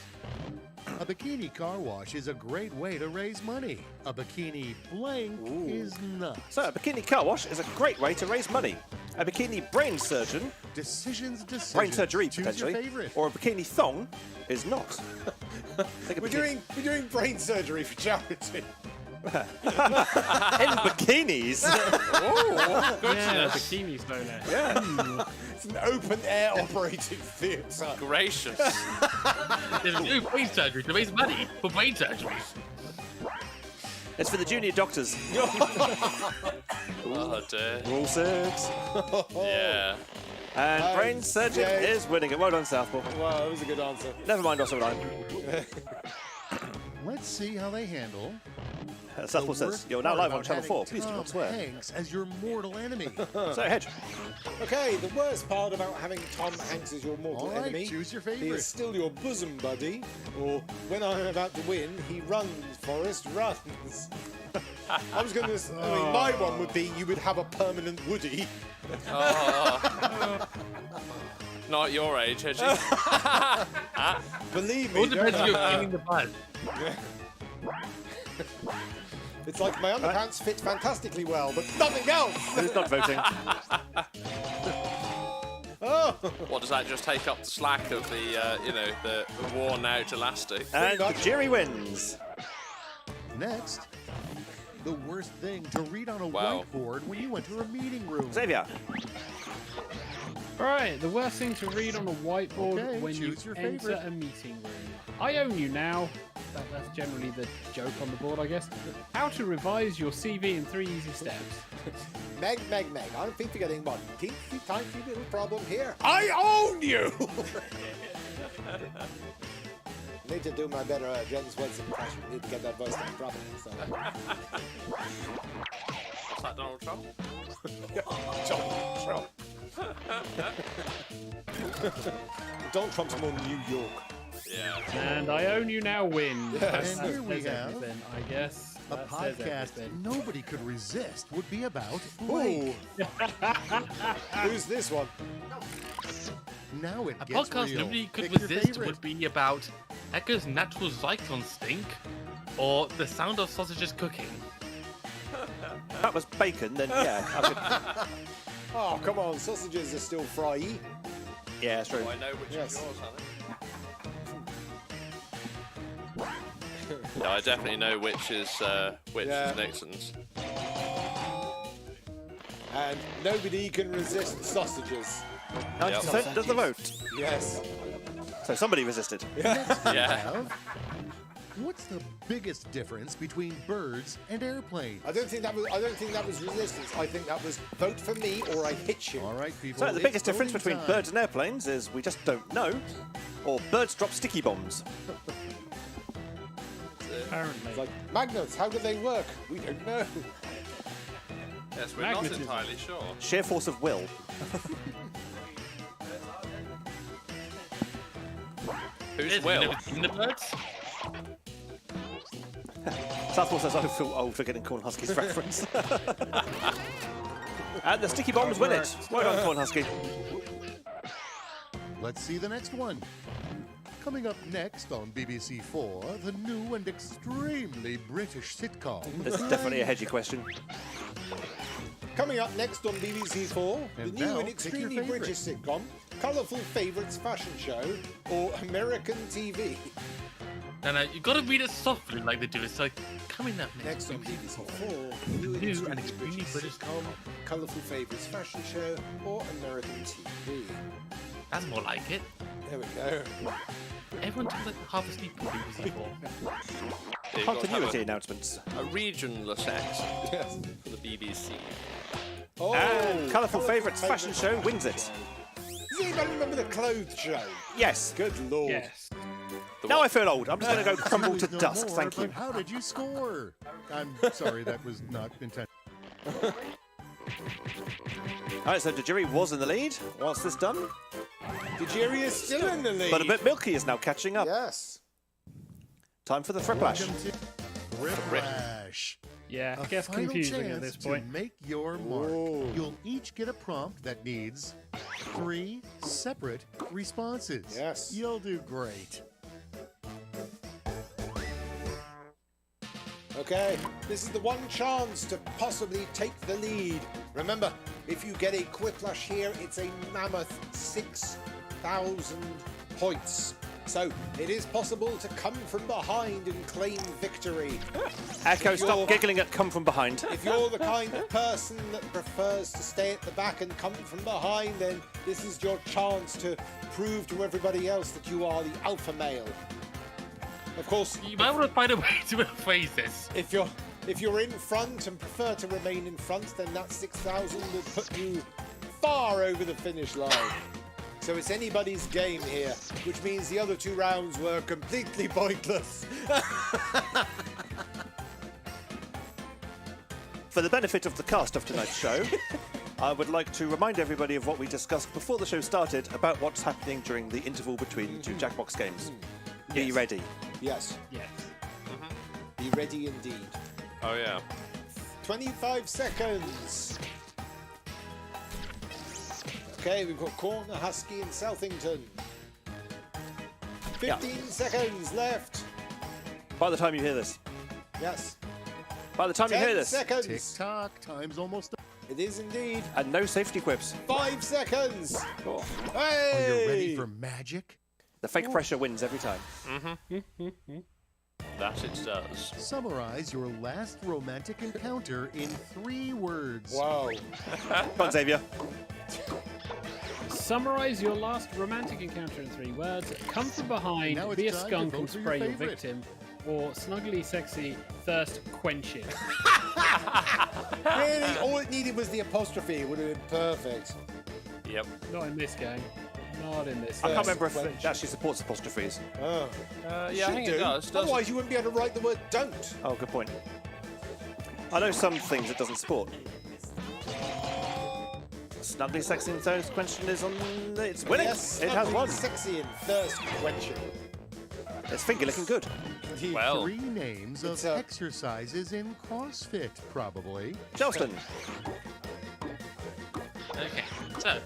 H: A bikini car wash is a great way to raise money. A bikini blank is not.
B: so a bikini car wash is a great way to raise money. A bikini brain surgeon,
H: Decisions.
B: brain surgery
H: Choose
B: potentially,
H: your favorite.
B: or a bikini thong is not. Think of
D: We're doing brain surgery for charity.
B: in bikinis.
F: Yeah, bikinis, no less.
D: It's an open air operated theatre.
C: Gracious.
E: There's no brain surgery to raise money for brain surgery.
B: It's for the junior doctors.
C: Oh dear.
B: Rule 6.
C: Yeah.
B: And brain surgeon
D: Jay.
B: is winning it. Well done, Southpaw.
D: Wow, that was a good answer.
B: Never mind, also line.
H: Let's see how they handle.
B: Southpaw
H: the
B: says,
H: worst
B: you're now
H: part
B: live on
H: about
B: Channel 4.
H: having
B: Please do
H: Tom
B: not swear.
H: Hanks as your mortal enemy.
B: So, Hedge.
D: Okay, the worst part about having Tom Hanks as your mortal
H: All right,
D: enemy,
H: choose your
D: he
H: favorite.
D: is still your bosom buddy, or when I'm about to win, he runs, Forrest, runs. I was going to, I mean, my one would be you would have a permanent Woody.
C: Not your age, Hedgie.
D: Believe
E: All
D: me,
E: depends
D: don't
E: if you're
D: I?
E: cleaning the bud.
D: It's like my underpants fit fantastically well, but nothing else.
B: Who's not voting?
D: Oh,
C: What does that just take up the slack of the, the worn out elastic?
B: And the
D: much.
B: jury wins.
H: Next, the worst thing to read on a
C: Wow.
H: whiteboard when you enter a meeting room.
B: Xavier.
F: Right, the worst thing to read on a whiteboard
H: Okay,
F: when you
H: choose your
F: enter
H: favorite.
F: a meeting room. I own you now. That's generally the joke on the board, I guess. How to revise your CV in 3 easy steps.
D: Meg. I'm forgetting one teensy tiny little problem here. I own you! Need to do my better James Wilson impression. Need to get that voice down properly. So.
C: What's that, Donald Trump?
D: Donald Trump's more New York.
C: Yeah.
F: And I own you now win.
D: Yes.
F: That
H: And here we
F: says
H: have
F: everything, I guess.
H: A
F: That says
H: podcast
F: everything.
H: nobody could resist would be about
D: Ooh.
H: Blake.
D: Who's this one?
H: Now it
E: A
H: gets
E: podcast
H: real.
E: nobody could
H: Pick your
E: resist
H: favorite.
E: would be about Echo's natural zyklon stink, or the sound of sausages cooking.
B: If that was bacon, then yeah. I could...
D: Oh, come on. Sausages are still fry.
B: Yeah, that's true.
C: Oh, I know which
D: Yes.
C: is yours, Alan. No, I definitely know which is
D: Yeah.
C: Nixon's.
D: And nobody can resist sausages.
B: 90% of the vote.
D: Yes.
B: So somebody resisted.
H: Next we
C: Yeah.
H: have, what's the biggest difference between birds and airplanes?
D: I don't think that was resistance. I think that was vote for me or I hit you.
H: All right, people.
B: So the
H: it's
B: biggest difference
H: voting
B: between
H: time.
B: birds and airplanes is we just don't know, or birds drop sticky bombs.
F: Apparently.
D: It's like magnets. How do they work? We don't know.
C: Yes, we're not
F: Magnetism.
C: entirely sure.
B: Sheer force of will.
C: Who's
E: Liz,
C: Will?
E: you never seen the birds?
B: Southpaw says I feel old for getting Corn Husky's reference. And the sticky bombs win it. Well done, Corn Husky.
H: Let's see the next one. Coming up next on BBC 4, the new and extremely British sitcom.
B: This is definitely a hedgy question.
D: Coming up next on BBC 4,
H: And
D: the new
H: now,
D: and
H: pick your
D: extremely
H: favourite.
D: British sitcom, Colourful Favourites Fashion Show, or American TV.
E: No, you gotta read it softly like they do. It's like, coming up next.
D: Next on BBC 4, the new and
E: New
D: extremely
E: and extremely
D: British
E: British
D: sitcom, Colourful Favourites Fashion Show, or American TV.
E: That's more like it.
D: There we go.
E: Everyone talks like half asleep on BBC 4.
C: They've got to have
B: Continuity announcements.
C: a regionless accent
D: Yes.
C: for the BBC.
D: Oh,
B: And Colourful Favourites Fashion Show wins it.
D: Does anybody remember the clothes show?
B: Yes.
D: Good lord.
F: Yes.
B: Now I feel old. I'm just going to go crumble to
H: Series no
B: dust.
H: more,
B: Thank you.
H: but how did you score? I'm sorry, that was not intended.
B: All right, so Tajiri was in the lead. What's this done?
D: The jury is still in the lead.
B: But a bit Milky is now catching up.
D: Yes.
B: Time for the Thriplash.
H: Welcome to Thriplash.
F: Yeah,
H: A
F: it gets
H: final
F: confusing
H: chance
F: at this
H: to
F: point.
H: make your mark.
D: Whoa.
H: You'll each get a prompt that needs 3 separate responses.
D: Yes.
H: You'll do great.
D: Okay, this is the one chance to possibly take the lead. Remember, if you get a Quiplash here, it's a mammoth 6,000 points. So it is possible to come from behind and claim victory.
B: Echo,
D: If
B: stop
D: you're-
B: giggling at come from behind.
D: If you're the kind of person that prefers to stay at the back and come from behind, then this is your chance to prove to everybody else that you are the alpha male. Of course,
E: You might want to find a way to phrase this.
D: if you're in front and prefer to remain in front, then that 6,000 will put you far over the finish line. So it's anybody's game here, which means the other 2 rounds were completely pointless.
B: For the benefit of the cast of tonight's show, I would like to remind everybody of what we discussed before the show started about what's happening during the interval between the 2 Jackbox games. Be ready.
D: Yes,
F: Yes.
D: be ready indeed.
C: Oh yeah.
D: 25 seconds. Okay, we've got Corner, Husky, and Southington. 15 seconds left.
B: By the time you hear this.
D: Yes.
B: By the time you hear
D: 10
B: this.
D: seconds.
H: Tick tock, time's almost up.
D: It is indeed.
B: And no safety quips.
D: 5 seconds.
B: Oh,
D: Hey!
H: Are you ready for magic?
B: the fake pressure wins every time.
C: That it does.
H: Summarize your last romantic encounter in 3 words.
D: Wow.
B: Come on, Xavier.
F: Summarize your last romantic encounter in 3 words. Come from behind,
H: Now it's
F: be a
H: time to
F: skunk
H: vote
F: and
H: for your
F: spray your
H: favourite.
F: victim, or snuggly, sexy, thirst quenching.
D: Really, all it needed was the apostrophe. It would have been perfect.
C: Yep.
F: Not in this game. Not in this.
B: I
F: game.
B: can't remember if
D: French.
B: it actually supports apostrophes.
D: Oh.
C: Yeah, I think it does. doesn't
D: Otherwise, you wouldn't be able to write the word don't.
B: Oh, good point. I know some things it doesn't support. Snuggly, sexy, and thirst question is on. It's winning.
D: Yes,
B: it has
D: ugly,
B: won.
D: Sexy and thirst quenching.
B: It's finger looking good.
C: Well,
H: 3 names of
D: It's a-
H: exercises in CrossFit, probably.
B: Jelston.
E: Okay, so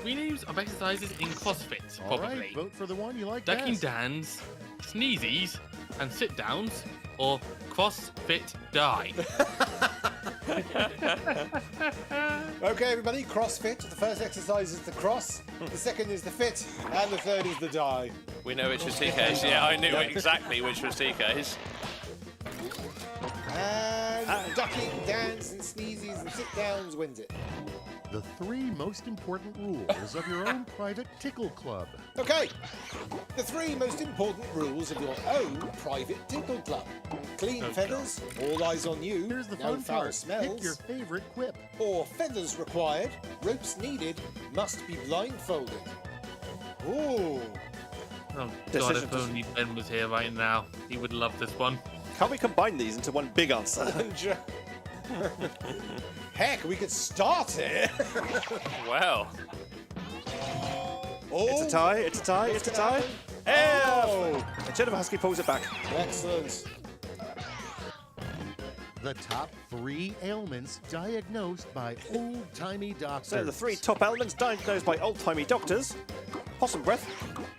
E: 3 names of exercises in CrossFit,
H: All
E: probably.
H: right, vote for the one you like
E: Ducking
H: best.
E: downs, sneezies, and sit downs, or CrossFit die.
D: Okay, everybody, CrossFit. The first exercise is the cross, the second is the fit, and the third is the die.
C: we know which was TK's. Yeah, I knew exactly which was TK's.
D: And ducking, dance, and sneezes and sit downs wins it.
H: The 3 most important rules of your own private tickle club.
D: Okay, the 3 most important rules of your own private tickle club. Clean feathers, all eyes on you,
H: Here's the
D: no
H: fun
D: foul
H: part.
D: smells,
H: Pick your favorite quip.
D: or feathers required, ropes needed, must be blindfolded. Ooh.
E: Oh god,
B: Decision
E: if only Ben was here right now. He would love this one.
B: Can't we combine these into one big answer?
D: Heck, we could start it.
C: Well,
D: Oh,
B: It's a tie, it's a tie, it's a tie.
D: Oh,
B: And Jennifer Husky pulls it back.
D: excellent.
H: The top 3 ailments diagnosed by old-timey doctors.
B: So the 3 top elements diagnosed by old-timey doctors: possum breath,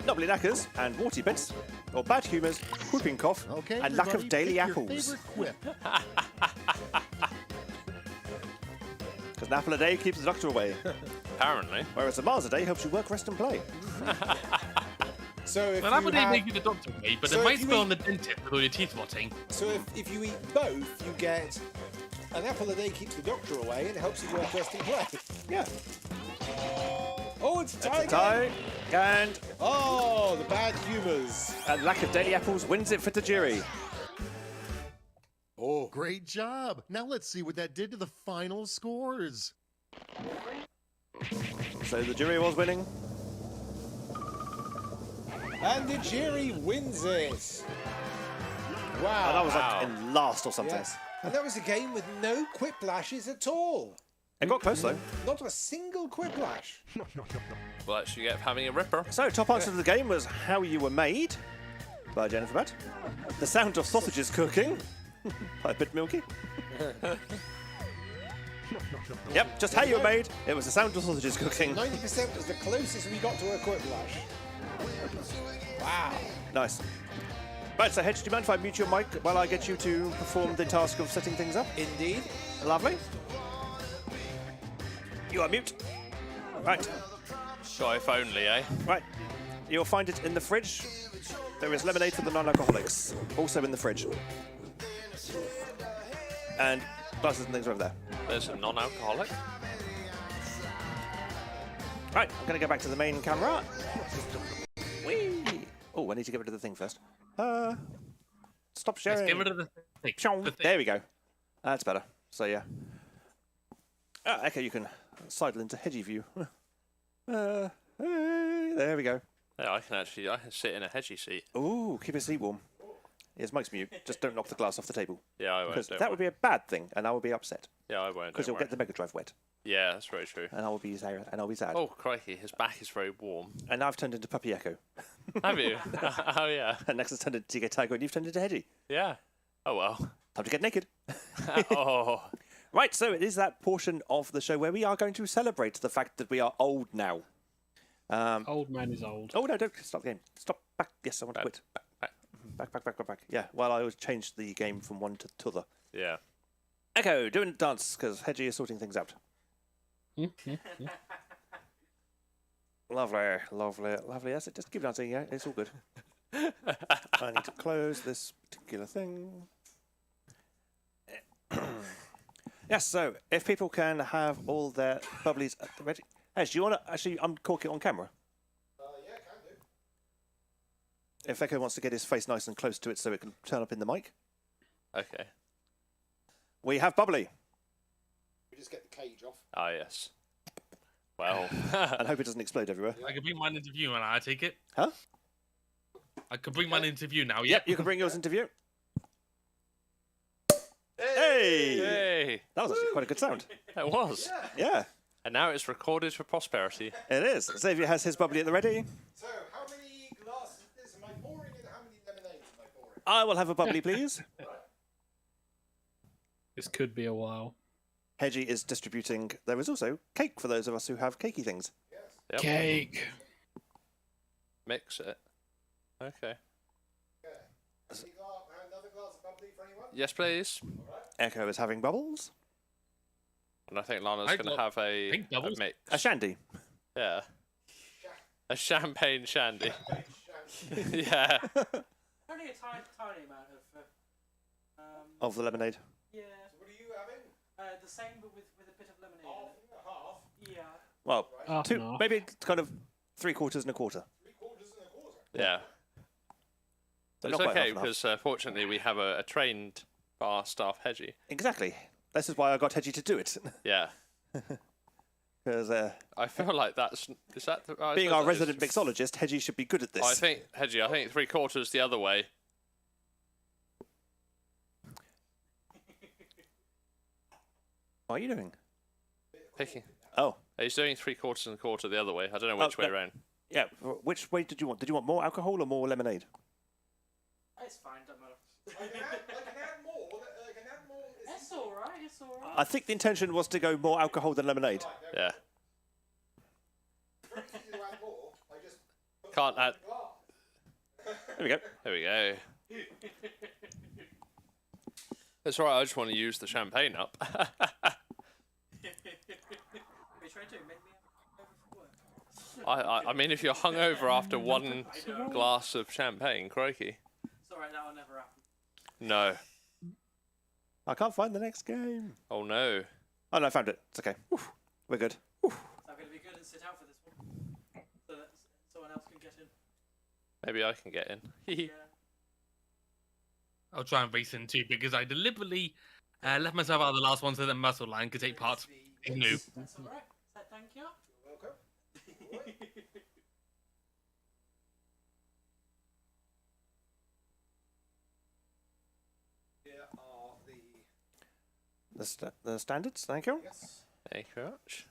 B: knobbly knackers, and warty bits, or bad humours, whooping cough,
H: Okay,
B: and lack of
H: everybody,
B: daily
H: pick your
B: apples.
H: favorite quip.
B: Because an apple a day keeps the doctor away,
C: apparently.
B: whereas a Mars a day helps you work, rest, and play.
D: So if
E: Well, that
D: you
E: would
D: have,
E: make you the doctor way, but
D: So
E: it
D: if
E: might
D: you
E: spill
D: eat-
E: on the dentist with all your teeth rotting.
D: so if you eat both, you get an apple a day keeps the doctor away and helps you work, rest, and play.
B: Yeah.
D: Oh, it's a tie.
B: It's a tie, and
D: Oh, the bad humours.
B: lack of daily apples wins it for Tajiri.
D: Oh,
H: Great job. Now let's see what that did to the final scores.
B: So the jury was winning.
D: and the jury wins it.
B: And
D: Wow.
B: that was
C: Wow.
B: like in last or something.
D: Yes. And that was a game with no quiplashes at all.
B: It got close though.
D: Not a single quiplash.
C: We'll actually get having a ripper.
B: So top answer to the game was How You Were Made by Jennifer Butt. The Sound of Sausages Cooking by Bit Milky. Yep, just how you were made. It was the sound of sausages cooking.
D: 90% was the closest we got to a quiplash. Wow.
B: Nice. Right, so Hedge, do you mind if I mute your mic while I get you to perform the task of setting things up?
D: Indeed.
B: Lovely. You are mute. Right,
C: God, if only, eh?
B: right. You'll find it in the fridge. There is lemonade for the non-alcoholics, also in the fridge. And glasses and things are over there.
C: There's a non-alcoholic.
B: Right, I'm going to go back to the main camera. Whee! Oh, I need to get rid of the thing first. Stop sharing.
E: Let's get rid of the thing.
B: Chong.
E: The thing.
B: There we go. That's better. So yeah. Okay, you can sidle into hedgy view. There we go.
C: Yeah, I can sit in a hedgy seat.
B: Ooh, keep your seat warm. Yes, Mike's mute. Just don't knock the glass off the table.
C: Yeah, I won't.
B: Because
C: don't
B: that would
C: worry.
B: be a bad thing, and I will be upset.
C: Yeah, I won't.
B: Because
C: Don't
B: you'll get the Mega Drive wet,
C: worry. Yeah, that's very true.
B: and I will be sad. And I'll be sad.
C: Oh, crikey, his back is very warm.
B: And I've turned into Puppy Echo.
C: Have you? Oh, yeah.
B: And next has turned into TK Tiger, and you've turned into Hedgy.
C: Yeah. Oh, well.
B: Time to get naked.
C: Oh.
B: Right, so it is that portion of the show where we are going to celebrate the fact that we are old now.
F: Old man is old.
B: Oh, no, don't stop the game. Stop. Back. Yes, I want to quit. Back. Yeah, well, I always changed the game from one to t'other.
C: Yeah.
B: Echo, doing a dance, because Hedgie is sorting things out. Lovely. That's it. Just keep dancing, yeah? It's all good. I need to close this particular thing. Yes, so if people can have all their bubblies at the ready. Hey, do you want to actually uncork it on camera?
D: Yeah, can do.
B: If Echo wants to get his face nice and close to it so it can turn up in the mic.
C: Okay.
B: We have bubbly.
D: We just get the cage off.
C: Ah, yes. Well.
B: And hope it doesn't explode everywhere.
E: I can bring mine into view now, I take it.
B: Huh?
E: I can bring mine into view now,
B: Yep, you can bring yours into view. Hey!
C: Hey!
B: That was actually quite a good sound.
C: It was.
B: Yeah,
C: And now it's recorded for prosperity.
B: it is. Xavier has his bubbly at the ready.
D: So, how many glasses of this am I pouring and how many lemonades am I pouring?
B: I will have a bubbly, please.
F: This could be a while.
B: Hedgie is distributing. There is also cake for those of us who have cakey things.
C: Yep.
F: Cake.
C: Mix it. Okay.
D: Another glass of bubbly for anyone?
C: Yes, please.
B: Echo is having bubbles.
C: And I think Lana's
E: I
C: going to
E: got
C: have a
E: pink bubbles.
C: mix.
B: A shandy.
C: Yeah. A champagne shandy. Yeah.
G: Only a tiny amount
B: Of the lemonade.
G: yeah,
D: What are you having?
G: the same but with a bit of lemonade in it.
D: Half.
G: Yeah.
B: Well,
F: Half
B: two,
F: and half.
B: maybe kind of 3/4 and a quarter.
D: 3/4 and a quarter.
C: Yeah.
B: But
C: It's
B: not quite
C: okay
B: half and half.
C: because fortunately we have a trained bar staff Hedgie.
B: Exactly. This is why I got Hedgie to do it.
C: Yeah.
B: Because
C: I feel like that's is that the, I
B: being
C: suppose
B: our
C: that
B: resident
C: is-
B: mixologist, Hedgie should be good at this.
C: I think Hedgie. I think 3/4 the other way.
B: What are you doing?
C: Picking.
B: Oh,
C: He's doing 3/4 and a quarter the other way. I don't know which way
B: no.
C: around.
B: yeah. Which way did you want? Did you want more alcohol or more lemonade?
G: It's fine, don't matter.
D: I can add more.
G: It's alright, it's alright.
B: I think the intention was to go more alcohol than lemonade.
C: Yeah.
D: Very easy to add more. I just put
C: Can't add.
D: glass.
B: There we go.
C: There we go. That's all right. I just want to use the champagne up.
G: We try to make me over for work.
C: I mean, if you're hungover after one glass of champagne, crikey.
G: It's alright, that'll never happen.
C: No.
B: I can't find the next game.
C: Oh no.
B: Oh no, I found it. It's okay. Oof. We're good.
G: So I'm going to be good and sit out for this one. So that someone else can get in.
C: Maybe I can get in.
G: Yeah.
E: I'll try and race in too because I deliberately left myself out of the last one so that Muscle Line could take part in new.
G: That's alright. So thank you.
D: Welcome. Here are
B: The standards. Thank you.
D: yes.
C: Thank you very much.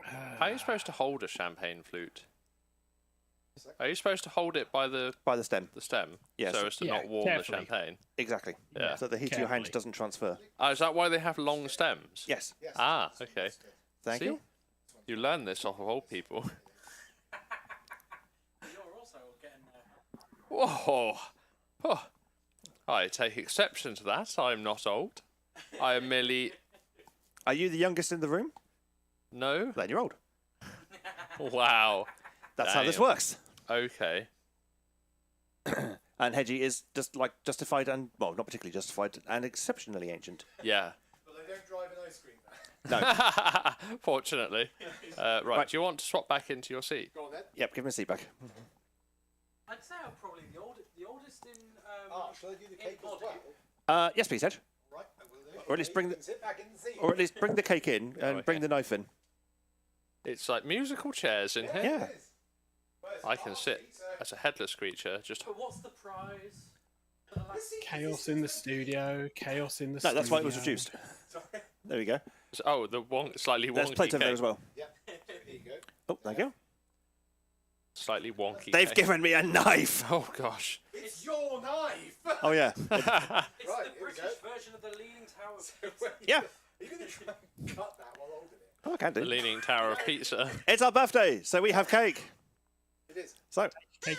C: How are you supposed to hold a champagne flute? Are you supposed to hold it by the
B: By the stem.
C: stem?
B: Yes.
C: So as to
F: Yeah,
C: not warm
F: carefully.
C: the champagne?
B: Exactly.
C: Yeah.
B: So the heat of your hand
F: Carefully.
B: doesn't transfer.
C: Oh, is that why they have long stems?
B: Yes.
D: Yes.
C: Ah, okay.
B: Thank
C: See?
B: you.
C: You learn this off of old people.
G: You're also getting there.
C: Whoa. Oh. I take exception to that. I'm not old. I am merely...
B: Are you the youngest in the room?
C: No?
B: Then you're old.
C: Wow.
B: That's how this
C: Damn.
B: works.
C: Okay.
B: And Hedgie is just like justified and well, not particularly justified and exceptionally ancient.
C: Yeah.
D: But I don't drive an ice cream van.
B: No.
C: Fortunately. Right. Do you want to swap back into your seat?
D: Go on then.
B: Yep. Give me a seat back.
G: I'd say I'm probably the oldest in
D: Shall I do the
G: in
D: cake as
G: body.
D: well?
B: Yes, please, Hedge.
D: Right, I will do.
B: Or at least bring
D: You
B: the-
D: can sit back in the seat.
B: Or at least bring the cake in and
C: okay.
B: bring the knife in.
C: It's like musical chairs in here.
B: Yeah.
D: It is. Well, it's a
C: I can
D: bar
C: sit
D: seat, so-
C: as a headless creature. Just
G: But what's the prize? For the last...
F: Chaos in the studio. Chaos in the
B: No,
F: studio.
B: that's why it was reduced. There we go.
C: oh, the slightly
B: There's
C: wonky
B: plates over there
C: cake.
B: as well.
D: Yeah. Here you go.
B: Oh, thank you.
C: Slightly wonky.
B: They've
C: cake.
B: given me a knife.
C: Oh gosh.
D: It's your knife.
B: Oh yeah.
G: It's
D: Right,
G: the
D: here we
G: British
D: go.
G: version of the Leaning Tower of Pizza.
B: Yeah.
D: Are you going to try and cut that while holding it?
B: Oh, I can
C: The
B: do.
C: Leaning Tower of Pizza.
B: It's our birthday, so we have cake.
D: It is.
B: So,
F: Cake.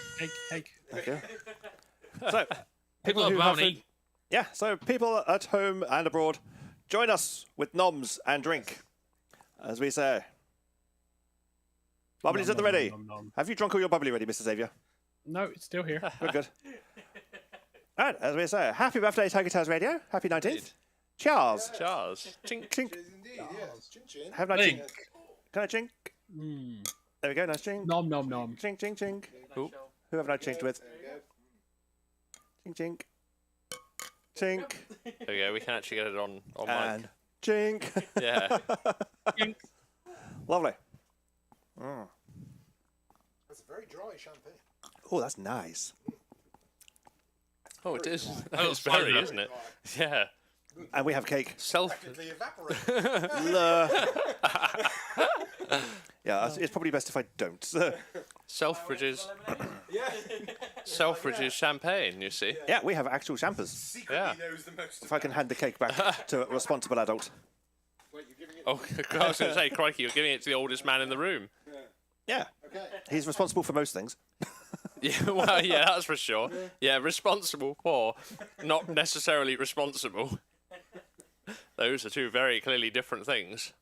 B: thank you. So, people
E: Got a
B: who
E: brownie.
B: haven't- yeah. So people at home and abroad, join us with noms and drink, as we say. Bubbly's at the ready.
F: Nom, nom, nom.
B: Have you drunk all your bubbly ready, Mr. Xavier?
F: No, it's still here.
B: Good, good. Right, as we say, happy birthday, TigerTails Radio. Happy 19th. Cheers.
C: Charles. Chink.
B: Chink.
D: Indeed, yes. Chin chin.
B: Have a nice
F: Chink.
B: chink. Can I chink?
F: Mm.
B: There we go, nice chink.
F: Nom nom nom.
B: Chink, chink, chink.
C: Cool.
B: Who haven't I chinked with?
D: There we go.
B: Chink, chink. Chink.
C: There we go. We can actually get it on mic.
B: And chink.
C: Yeah.
B: Lovely. Mm.
D: That's a very dry champagne.
B: Oh, that's nice.
C: Oh, it is.
E: Oh,
C: It's very,
E: fine.
C: isn't it? Yeah.
B: And we have cake.
D: Practically evaporated.
B: Yeah, it's probably best if I don't.
C: Selfridge's
D: Yeah.
C: Selfridge's champagne. You see.
B: Yeah, we have actual champers.
D: Secretly
C: Yeah.
D: knows the most.
B: If I can hand the cake back to a responsible adult.
D: Wait, you're giving it.
C: Oh, I was going to say, crikey, you're giving it to the oldest man in the room.
B: Yeah,
D: Okay.
B: he's responsible for most things.
C: Yeah, well, yeah, that's for sure. Yeah, responsible for, not necessarily responsible. Those are two very clearly different things.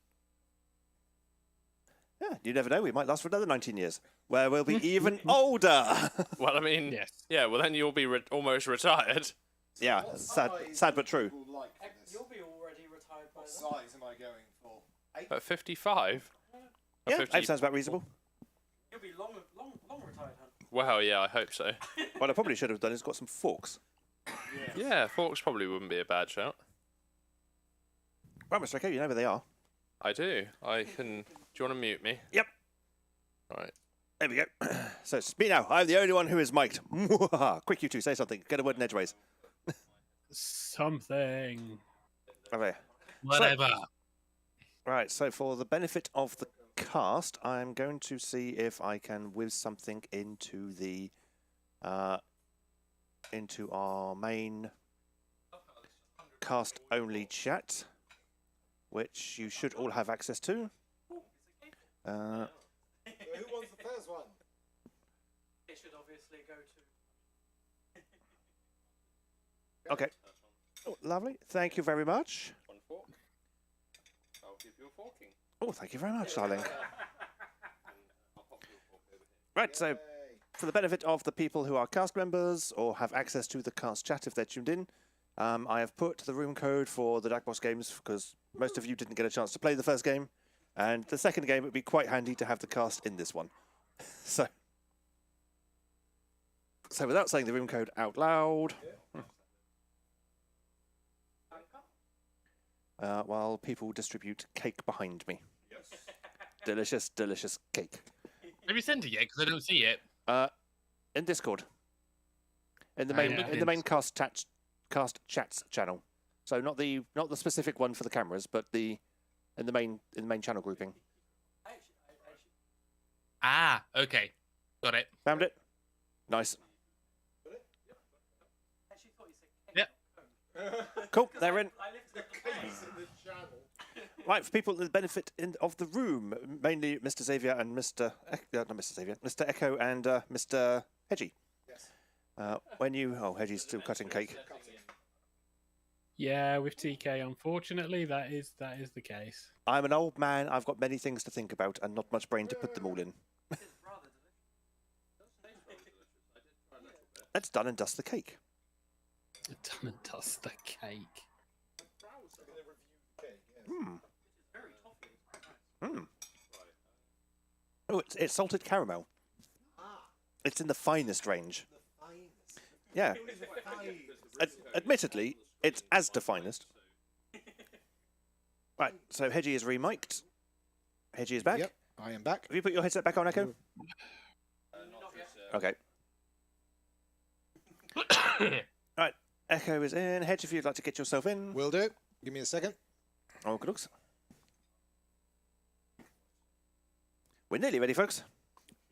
B: Yeah, you never know. We might last for another 19 years, where we'll be even older.
C: Well, I mean,
F: Yes.
C: yeah, well, then you'll be almost retired.
B: Yeah, sad but true.
D: People like for this.
G: You'll be already retired by
D: What
G: then.
D: size am I going for? 8.
C: At 55? At
B: Yeah,
C: 50
B: 8 sounds about reasonable.
G: You'll be long retired, hun.
C: Well, yeah, I hope so.
B: What I probably should have done is got some forks.
C: Yeah, forks probably wouldn't be a bad shout.
B: Right, Mr. Echo, you know where they are.
C: I do. I can... Do you want to mute me?
B: Yep.
C: Right.
B: There we go. So it's me now. I'm the only one who is mic'd. Quick, you two, say something. Get a word in edgeways.
F: Something.
B: Okay.
E: Whatever.
B: Right, so for the benefit of the cast, I'm going to see if I can whiz something into the into our main cast-only chat, which you should all have access to.
D: Who wants the first one?
G: It should obviously go to.
B: Okay. Oh, lovely. Thank you very much.
C: One fork. I'll give you a forking.
B: Oh, thank you very much, darling. Right, so for the benefit of the people who are cast members or have access to the cast chat if they're tuned in, I have put the room code for the Jackbox games because most of you didn't get a chance to play the first game, and the second game it would be quite handy to have the cast in this one. So without saying the room code out loud, while people distribute cake behind me. Delicious, delicious cake.
E: Have you sent it yet? Because I don't see it.
B: In Discord. In the
E: I
B: main
E: am
B: in the main cast chats channel. So not the specific one for the cameras, but in the main channel grouping.
E: Ah, okay. Got it.
B: Found it? Nice.
G: Actually, thought you said cake.
B: Cool, they're in.
G: I lifted up the
D: Case in the channel.
B: Right, for people in the benefit of the room, mainly Mr. Xavier and Mr. Not Mr. Xavier, Mr. Echo and Mr. Hedgie.
D: Yes.
B: When you... Oh, Hedgie's still cutting cake.
F: Yeah, with TK, unfortunately, that is the case.
B: I'm an old man, I've got many things to think about and not much brain to put them all in.
G: It's rather delicious.
B: Let's done and dust the cake.
F: Done and dust the cake.
G: Very toffee.
B: Oh, it's salted caramel. It's in the finest range. Yeah. Admittedly, it's as the finest. Right, so Hedgie is remiked. Hedgie is back.
D: Yep, I am back.
B: Have you put your headset back on, Echo? Okay. Right, Echo is in. Hedge, if you'd like to get yourself in.
D: Will do. Give me a second.
B: Oh, good looks. We're nearly ready, folks.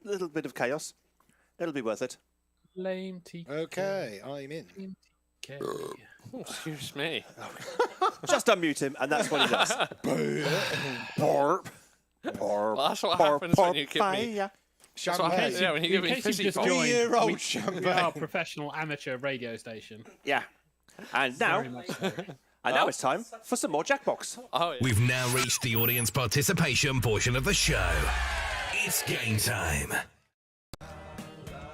B: A little bit of chaos. It'll be worth it.
F: Lame TK.
D: Okay, I'm in.
F: Lame TK.
C: Oh, excuse me.
B: Just unmute him, and that's what he does. Borp. Borp.
C: Well, that's what happens when you give me...
B: fire.
C: That's what happens,
D: Champagne.
C: yeah, when you give
F: In
C: me
F: case you've
C: fizzy
F: just
C: pop.
F: joined,
D: 3-year-old
F: we are a
D: champagne.
F: professional amateur radio station.
B: Yeah. And now,
F: Very much so.
B: and now it's time for some more Jackbox.
C: Oh, yeah.
A: We've now reached the audience participation portion of the show. It's game time.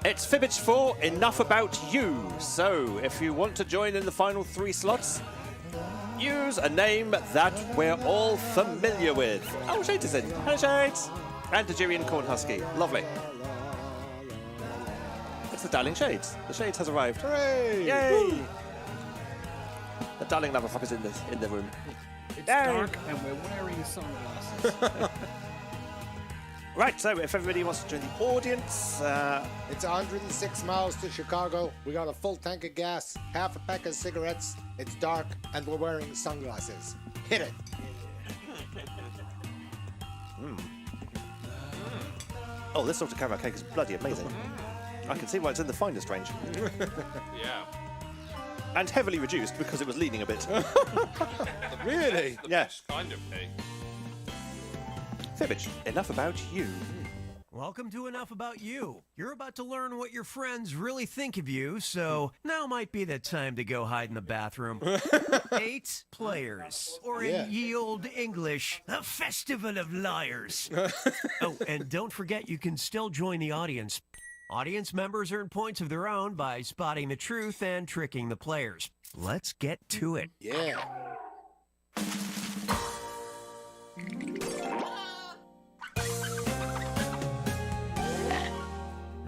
B: It's Fibbage 4, Enough About You. So, if you want to join in the final 3 slots, use a name that we're all familiar with. Oh, Shades is in. Hello, Shades. And Tajirian Cornhusky. Lovely. It's the Darling Shades. The Shades has arrived.
D: Hooray!
B: Yay!
D: Woo!
B: The Darling Motherfucker's in the room.
F: It's
B: Yay!
F: dark and we're wearing sunglasses.
B: Right, so if everybody wants to join the audience,
D: It's 106 miles to Chicago. We got a full tank of gas, half a pack of cigarettes. It's dark, and we're wearing sunglasses. Hit it.
B: oh, this sort of caramel cake is bloody amazing. I can see why it's in the finest range.
C: Yeah.
B: And heavily reduced because it was leaning a bit.
D: Really?
C: The
B: Yeah.
C: best kind of cake.
B: Fibbage, enough about you.
I: Welcome to Enough About You. You're about to learn what your friends really think of you, so now might be the time to go hide in the bathroom. 8 players, or
D: Yeah.
I: in ye old English, a festival of liars. Oh, and don't forget you can still join the audience. Audience members earn points of their own by spotting the truth and tricking the players. Let's get to it.
D: Yeah.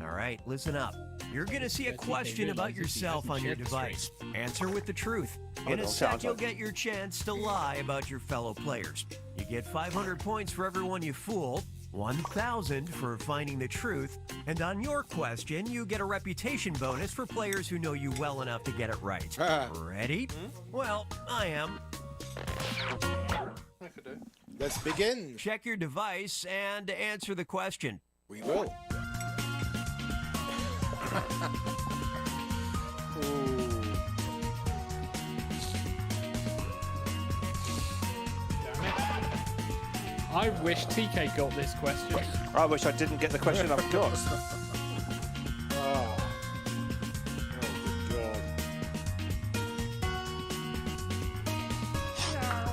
I: All right, listen up. You're going to see a question about yourself on your device. Answer with the truth. In a sec, you'll get your chance to lie about your fellow players. You get 500 points for everyone you fool, 1,000 for finding the truth, and on your question, you get a reputation bonus for players who know you well enough to get it right. Ready? Well, I am.
C: I could do.
D: Let's begin.
I: Check your device and answer the question.
D: We will.
F: I wish TK got this question.
B: I wish I didn't get the question I've got.
D: Oh, good God.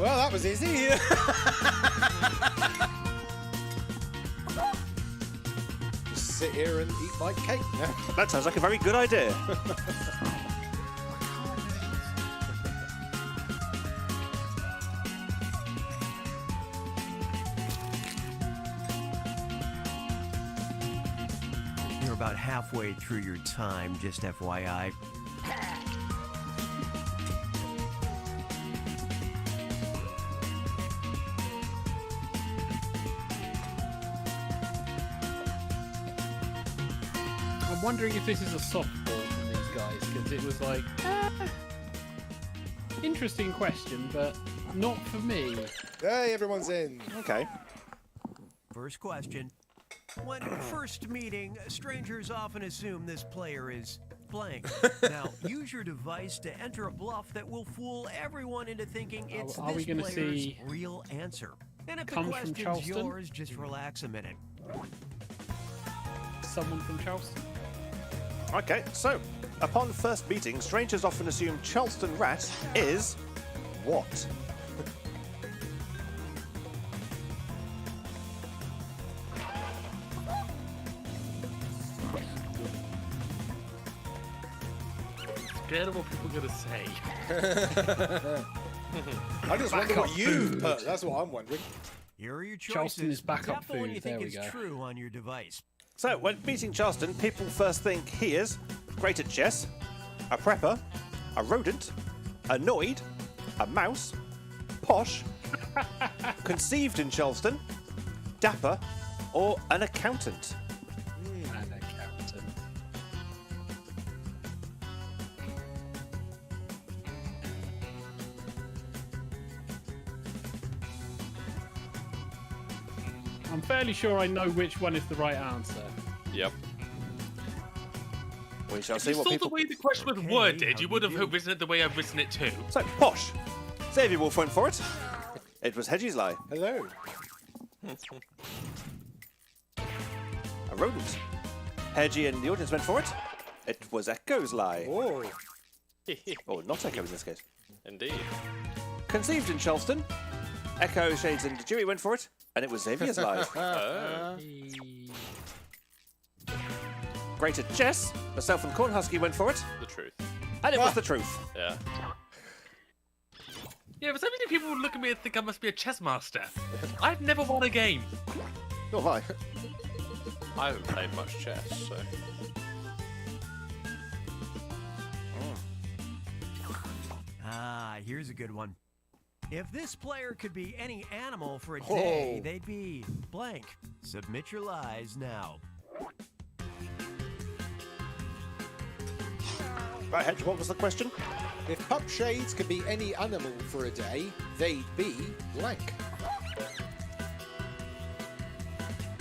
D: Well, that was easy. Just sit here and eat my cake now.
B: That sounds like a very good idea.
I: You're about halfway through your time, just FYI.
F: I'm wondering if this is a softball from these guys, because it was like, interesting question, but not for me.
D: Hey, everyone's in.
B: Okay.
I: First question. When first meeting, strangers often assume this player is blank. Now, use your device to enter a bluff that will fool everyone into thinking it's
F: Are we
I: this
F: gonna
I: player's
F: see
I: real answer. And if the
F: comes from
I: question's
F: Charleston?
I: yours, just relax a minute.
F: Someone from Charleston?
B: Okay, so, upon first meeting, strangers often assume Charleston Rat is what?
E: Scared of what people are gonna say.
D: I just wonder what you put. That's what I'm wondering.
I: Here are your choices.
F: Charleston is backup
I: Tap the one
F: food.
I: you think
F: There we
I: is
F: go.
I: true on your device.
B: So, when meeting Charleston, people first think he is great at chess, a prepper, a rodent, annoyed, a mouse, posh, conceived in Charleston, dapper, or an accountant.
F: An accountant. I'm fairly sure I know which one is the right answer.
C: Yep.
B: We shall
E: If
B: see
E: you
B: what
E: saw
B: people...
E: the way the question was
I: Okay,
E: worded,
I: how
E: you
I: do
E: would
I: you
E: have
I: do?
E: written it the way I've written it too.
B: So, posh. Xavier Wolf went for it. It was Hedgie's lie.
D: Hello.
B: A rodent. Hedgie and the audience went for it. It was Echo's lie.
D: Oh.
B: Or not Echo in this case.
C: Indeed.
B: Conceived in Charleston. Echo, Shades and the jury went for it. And it was Xavier's lie. great at chess. Myself and Cornhusky went for it,
C: The truth.
B: and it was the truth.
C: Yeah.
E: Yeah, but so many people look at me and think I must be a chess master. I've never won a game.
D: Not I.
C: I haven't played much chess, so.
I: Ah, here's a good one. If this player could be any animal for a day, they'd be blank. Submit your lies now.
B: Right, Hedge, what was the question?
D: If pup shades could be any animal for a day, they'd be blank.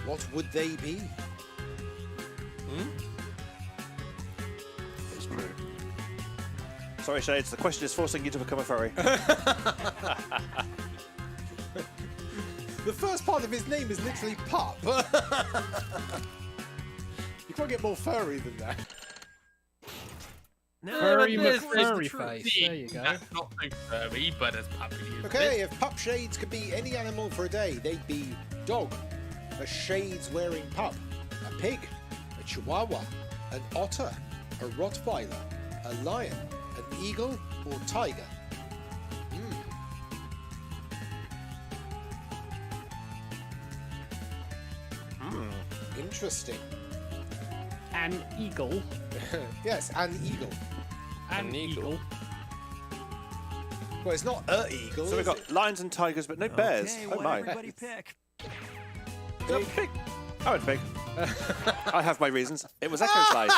D: What would they be?
C: It's true.
B: Sorry, Shades, the question is forcing you to become a furry.
D: The first part of his name is literally pup. You can't get more furry than that.
I: No,
F: Furry
I: but this is the
F: McFurry
I: truth.
F: face. There you go.
E: That's not so furry, but as puppy is.
D: Okay, if pup shades could be any animal for a day, they'd be dog, a shades-wearing pup, a pig, a chihuahua, an otter, a rottweiler, a lion, an eagle, or tiger. Interesting.
F: An eagle.
D: Yes, an eagle.
F: An eagle.
D: Well, it's not a eagle.
B: So we've
D: is
B: got
D: it?
B: lions and tigers, but no bears.
I: Okay,
B: Oh
I: what
B: my.
I: everybody pick?
B: Pig. I went pig. I have my reasons. It was Echo's lie.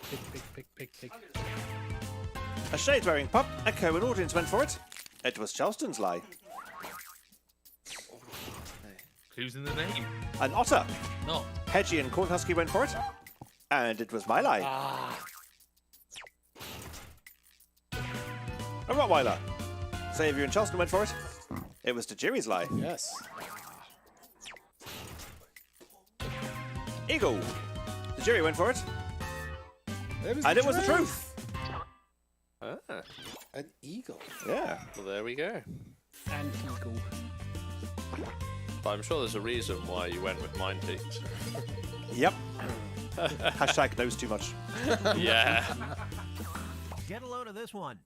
F: Pig, pig, pig, pig, pig.
B: A shade-wearing pup. Echo and audience went for it. It was Charleston's lie.
E: Clues in the name.
B: An otter.
E: No.
B: Hedgie and Cornhusky went for it. And it was my lie. A Rottweiler. Xavier and Charleston went for it. It was Tajiri's lie.
D: Yes.
B: Eagle. Tajiri went for it. And it was the truth.
C: Ah,
D: An eagle.
B: Yeah.
C: well, there we go.
F: An eagle.
C: But I'm sure there's a reason why you went with Mind Peaks.
B: Yep. Hashtag knows too much.
C: Yeah.
I: Get a load of this one.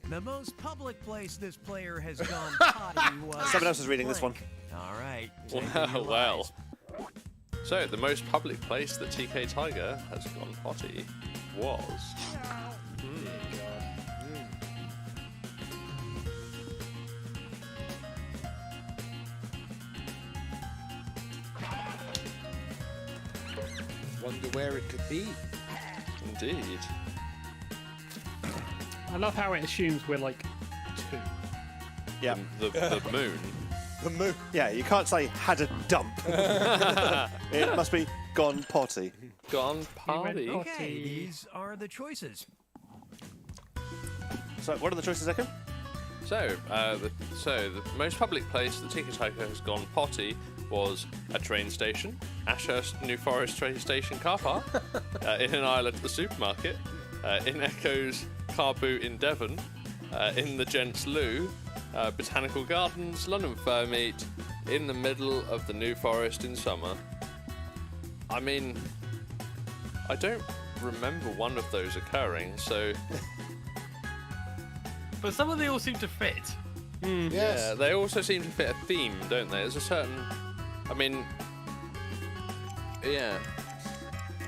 I: The most public place this player has gone potty was...
B: Someone else is reading this
I: blank. All right.
C: Well. So, the most public place that TK Tiger has gone potty was...
D: Wonder where it could be.
C: Indeed.
F: I love how it assumes we're like 2.
B: Yeah.
C: The moon.
D: The moon.
B: Yeah, you can't say had a dump. It must be gone potty.
C: Gone party.
I: Okay, these are the choices.
B: So, what are the choices, Echo?
C: So, the most public place that TK Tiger has gone potty was a train station, Ashurst New Forest train station car park, in an island at the supermarket, in Echo's car boot in Devon, in the Gents Loo, Botanical Gardens, London Fair Meet, in the middle of the New Forest in summer. I mean, I don't remember one of those occurring, so
E: But some of they all seem to fit.
D: Yes.
C: yeah, they also seem to fit a theme, don't they? There's a certain, I mean, yeah.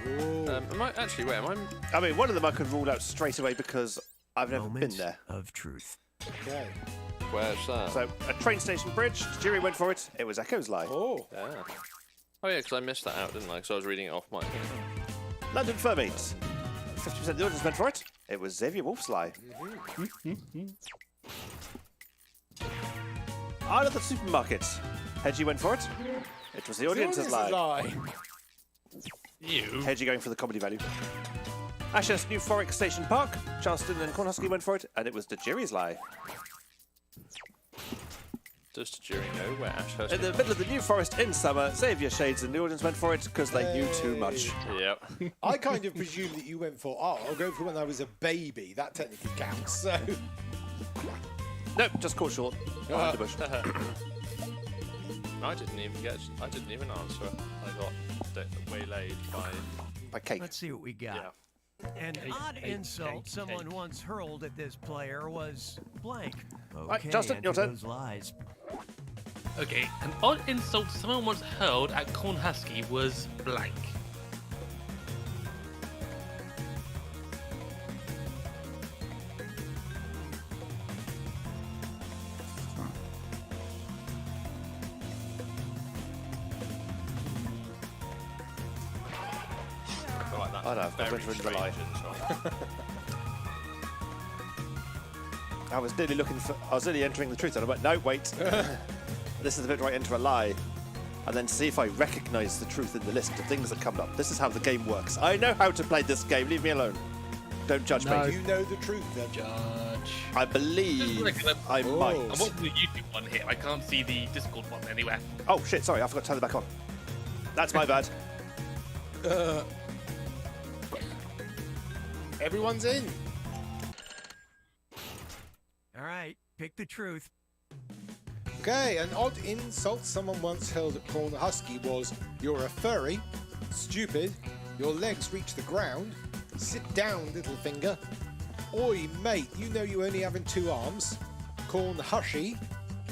C: Am I actually? Wait, am I?
B: I mean, one of them I could rule out straight away because I've never
I: Moments
B: been there.
I: of truth.
D: Okay.
C: Where's that?
B: So, a train station bridge. Tajiri went for it. It was Echo's lie.
D: Oh.
C: yeah. Oh yeah, because I missed that out, didn't I? Because I was reading it off my.
B: London Fair Meet. 50% of the audience went for it. It was Xavier Wolf's lie. Isle of the Supermarket. Hedgie went for it. It was the audience's lie.
E: You.
B: Hedgie going for the comedy value. Ashurst New Forest Station Park. Charleston and Cornhusky went for it, and it was Tajiri's lie.
C: Does Tajiri know where Ashurst?
B: In the middle of the New Forest in summer, Xavier Shades and the audience went for it because they knew too much.
C: Yep.
D: I kind of presume that you went for, I'll go for when I was a baby. That technically counts. So.
B: Nope, just caught short. Behind the bush.
C: I didn't even answer. I got waylaid by
B: cake.
I: Let's see what we got.
C: Yeah.
I: An odd insult someone once hurled at this player was blank. Okay,
B: Right, Justin, your
I: enter
B: turn.
I: those lies.
E: Okay, an odd insult someone once hurled at Corn Husky was blank.
C: I feel like that's
B: I know, I've
C: very
B: went into the lie.
C: strange insult.
B: I was nearly entering the truth, and I went, no, wait. This is the bit where I enter a lie, and then see if I recognise the truth in the list of things that come up. This is how the game works. I know how to play this game. Leave me alone. Don't judge
F: No.
B: me.
D: You know the truth, then.
F: Judge.
B: I believe I might.
E: I'm watching the YouTube one here. I can't see the Discord one anywhere.
B: Oh shit! Sorry, I forgot to turn it back on. That's my bad.
D: Everyone's in.
I: All right, pick the truth.
D: Okay, an odd insult someone once hurled at Corn Husky was, "You're a furry, stupid, your legs reach the ground, sit down, little finger, oi, mate, you know you only having 2 arms, Corn Hushy,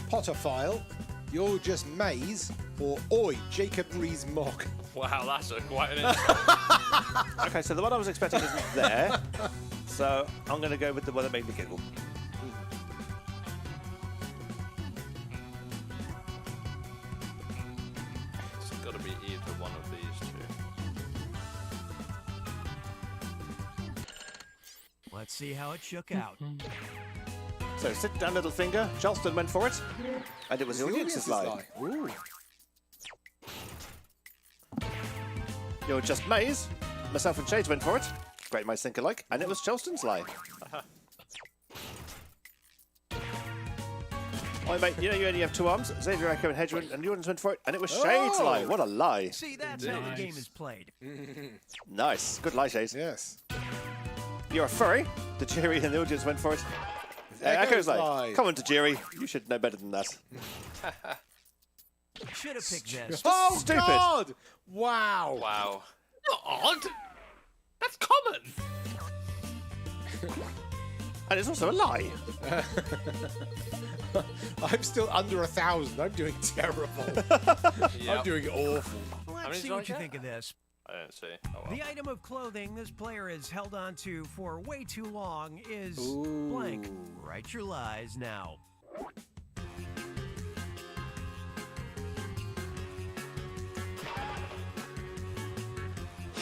D: Potterfile, you're just maize, or oi, Jacob Rees-Mogg."
C: Wow, that's quite an insult.
B: Okay, so the one I was expecting isn't there. So I'm going to go with the one that made me giggle.
C: It's got to be either one of these two.
I: Let's see how it shook out.
B: So sit down, little finger. Charleston went for it, and it was the audience's lie.
D: Ooh.
B: You're just Maze. Myself and Shades went for it. Great minds think alike, and it was Charleston's lie. Oi, mate, you know you only have 2 arms. Xavier, Echo, and Hedgeman, and the audience went for it, and it was Shades' lie. What a lie.
I: See, that's how the game is played.
B: Nice. Good lie, Shades.
D: Yes.
B: You're a furry. The jury and the audience went for it. Echo's lie. Come on, Tajiri. You should know better than that.
I: Should have picked this.
D: Oh,
B: Stupid.
D: God! Wow.
C: Wow.
E: Not odd. That's common.
B: And it's also a lie.
D: I'm still under 1,000. I'm doing terrible.
C: Yep.
D: I'm doing awful.
I: Let's
C: many
I: see
C: do I
I: what you
C: get?
I: think of this.
C: I don't see. Oh, well.
I: The item of clothing this player has held on to for way too long is blank. Write your lies now.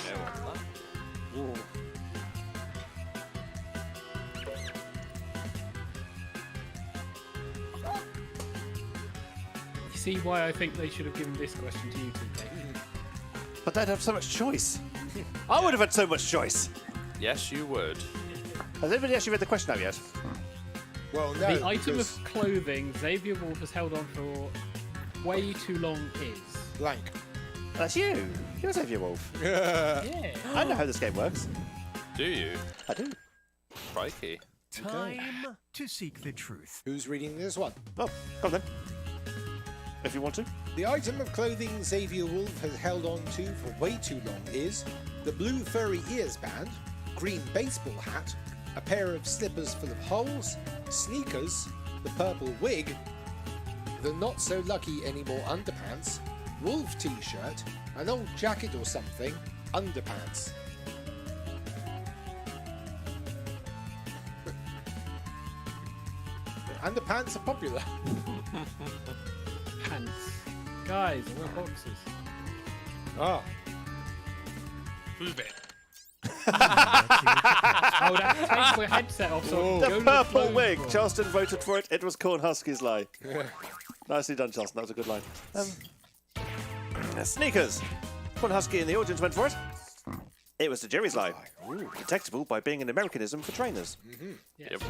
C: Yeah, what's that?
F: You see why I think they should have given this question to you two, Dave?
B: But they'd have so much choice. I would have had so much choice.
C: Yes, you would.
B: Has anybody actually read the question out yet?
D: Well, no.
F: The item
D: because
F: of clothing Xavier Wolf has held on for way too long is.
D: blank.
B: That's you. You're Xavier Wolf.
F: Yeah.
B: I know how this game works.
C: Do you?
B: I do.
C: Crikey.
I: Time to seek the truth.
D: Who's reading this one?
B: Oh, come on then. If you want to.
D: The item of clothing Xavier Wolf has held on to for way too long is the blue furry ears band, green baseball hat, a pair of slippers full of holes, sneakers, the purple wig, the not so lucky anymore underpants, wolf t-shirt, an old jacket or something, underpants. Underpants are popular.
F: Pants. Guys, I wear boxes.
D: Ah.
E: Prove it.
F: I would have to take my headset off so I can go
B: The
F: to
B: purple
F: clothes
B: wig.
F: drawer.
B: Charleston voted for it. It was Corn Husky's lie. Nicely done, Charleston. That was a good line. Sneakers. Corn Husky and the audience went for it. It was the Jerry's lie. Detectable by being an Americanism for trainers.
C: Yep.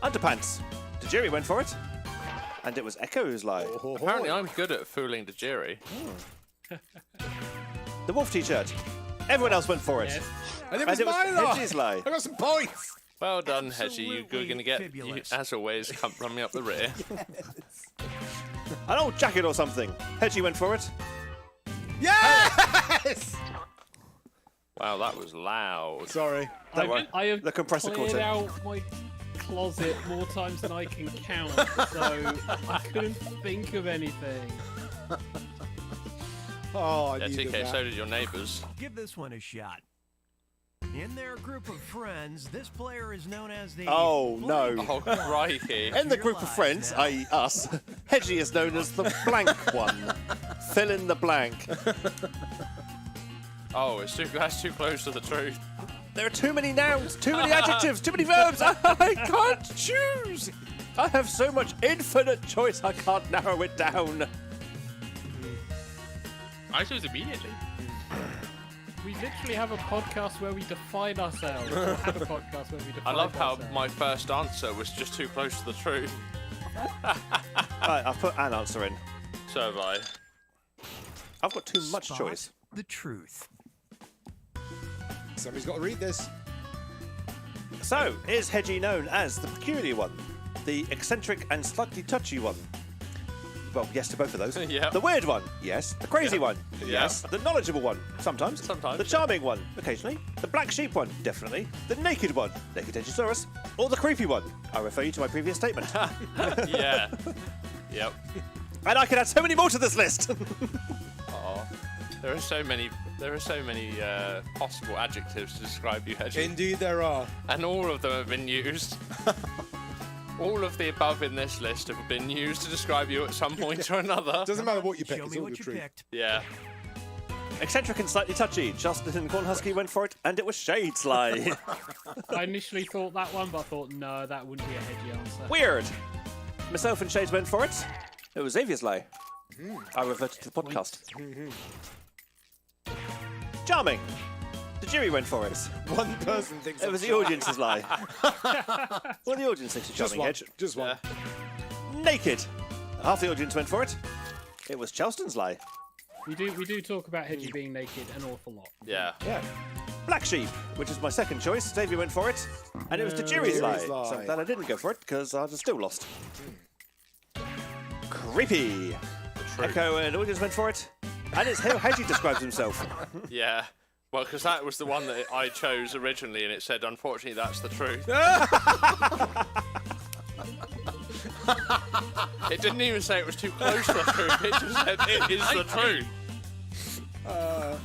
B: Underpants. The Jerry went for it. And it was Echo's lie.
C: Apparently, I'm good at fooling the jury.
B: The wolf t-shirt. Everyone else went for it.
F: Yes.
D: And it was my
B: Hedgie's
D: lie.
B: lie.
D: I got some points.
C: Well done, Hedgie. You're
I: Absolutely
C: going to get,
I: fabulous.
C: as always, come from me up the rear.
B: An old jacket or something. Hedgie went for it.
D: Yes!
C: Wow, that was loud.
D: Sorry.
B: Don't worry.
F: I have
B: The compressor
F: cleared
B: caught it.
F: out my closet more times than I can count, so I couldn't think of anything.
D: Oh, I
C: Yeah,
D: needed
C: TK,
D: that.
C: so did your neighbours.
I: Give this one a shot. In their group of friends, this player is known as the...
B: Oh, no.
C: Oh, crikey.
B: In the group of friends, i.e. us, Hedgie is known as the blank one. Fill in the blank.
C: Oh, that's too close to the truth.
B: There are too many nouns, too many adjectives, too many verbs. I can't choose. I have so much infinite choice, I can't narrow it down.
E: I chose immediately.
F: We literally have a podcast where we define ourselves. Or had a podcast where we define
C: I love how
F: ourselves.
C: my first answer was just too close to the truth.
B: Right, I'll put an answer in.
C: So have I.
B: I've got too much
I: Spot
B: choice.
I: the truth.
D: Somebody's got to read this.
B: So, is Hedgie known as the peculiar one, the eccentric and slightly touchy one? Well, yes to both of those.
C: Yeah.
B: The weird one, yes. The crazy one,
C: Yeah.
B: yes. The knowledgeable one, sometimes.
C: Sometimes,
B: The
C: yeah.
B: charming one, occasionally. The black sheep one, definitely. The naked one, naked Edgesaurus. Or the creepy one. I refer you to my previous statement.
C: Yeah. Yep.
B: And I could add so many more to this list.
C: Oh, there are so many possible adjectives to describe you, Hedgie.
D: Indeed, there are.
C: And all of them have been used. All of the above in this list have been used to describe you at some point or another.
D: Doesn't matter what you pick,
I: Show
D: it's
I: me
D: all
I: what
D: the
I: you
D: truth.
I: picked.
C: Yeah.
B: Eccentric and slightly touchy. Justin and Cornhusky went for it, and it was Shades Lie.
F: I initially thought that one, but I thought, no, that wouldn't be a hedgy answer.
B: Weird. Myself and Shades went for it. It was Xavier's Lie. I reverted to the podcast. Charming. The jury went for it.
D: One person thinks
B: It was the audience's lie. Well, the audience thinks it's
D: Just
B: charming,
D: one.
B: Hedge.
D: Just one.
B: Naked. Half the audience went for it. It was Charleston's lie.
F: We do talk about Hedgie being naked an awful lot.
C: Yeah.
B: Yeah. Black Sheep, which is my second choice. Xavier went for it. And it was the jury's lie.
D: Jury's lie.
B: So that I didn't go for it because I'd have still lost. Creepy. Echo and audience went for it. And it's how Hedgie describes himself.
C: Yeah. Well, because that was the one that I chose originally, and it said, unfortunately, that's the truth. It didn't even say it was too close to the truth. It just said, it is the truth.
I: All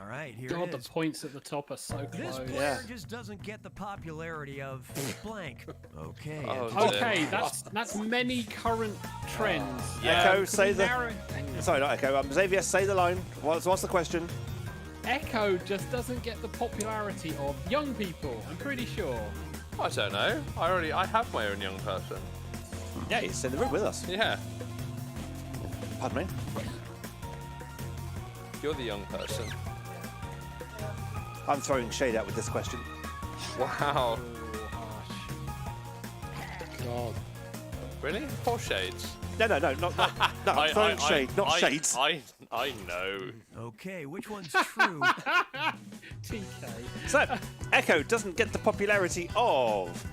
I: right, here
F: God,
I: it
F: the
I: is.
F: points at the top are so
I: This
F: close.
I: player just doesn't get the popularity of blank. Okay.
C: Oh,
I: and-
F: Okay, that's many current trends.
B: Echo, say the...
F: Narrow-
B: Sorry, not Echo. Xavier, say the line. What's the question?
F: Echo just doesn't get the popularity of young people, I'm pretty sure.
C: I don't know. I have my own young person.
B: Yeah, he's in the room with us.
C: Yeah.
B: Pardon me.
C: You're the young person.
B: I'm throwing shade out with this question.
C: Wow.
D: God.
C: Really? Poor shades.
B: No, no, I'm throwing shade, not shades.
C: I know.
I: Okay, which one's true?
F: TK.
B: So, Echo doesn't get the popularity of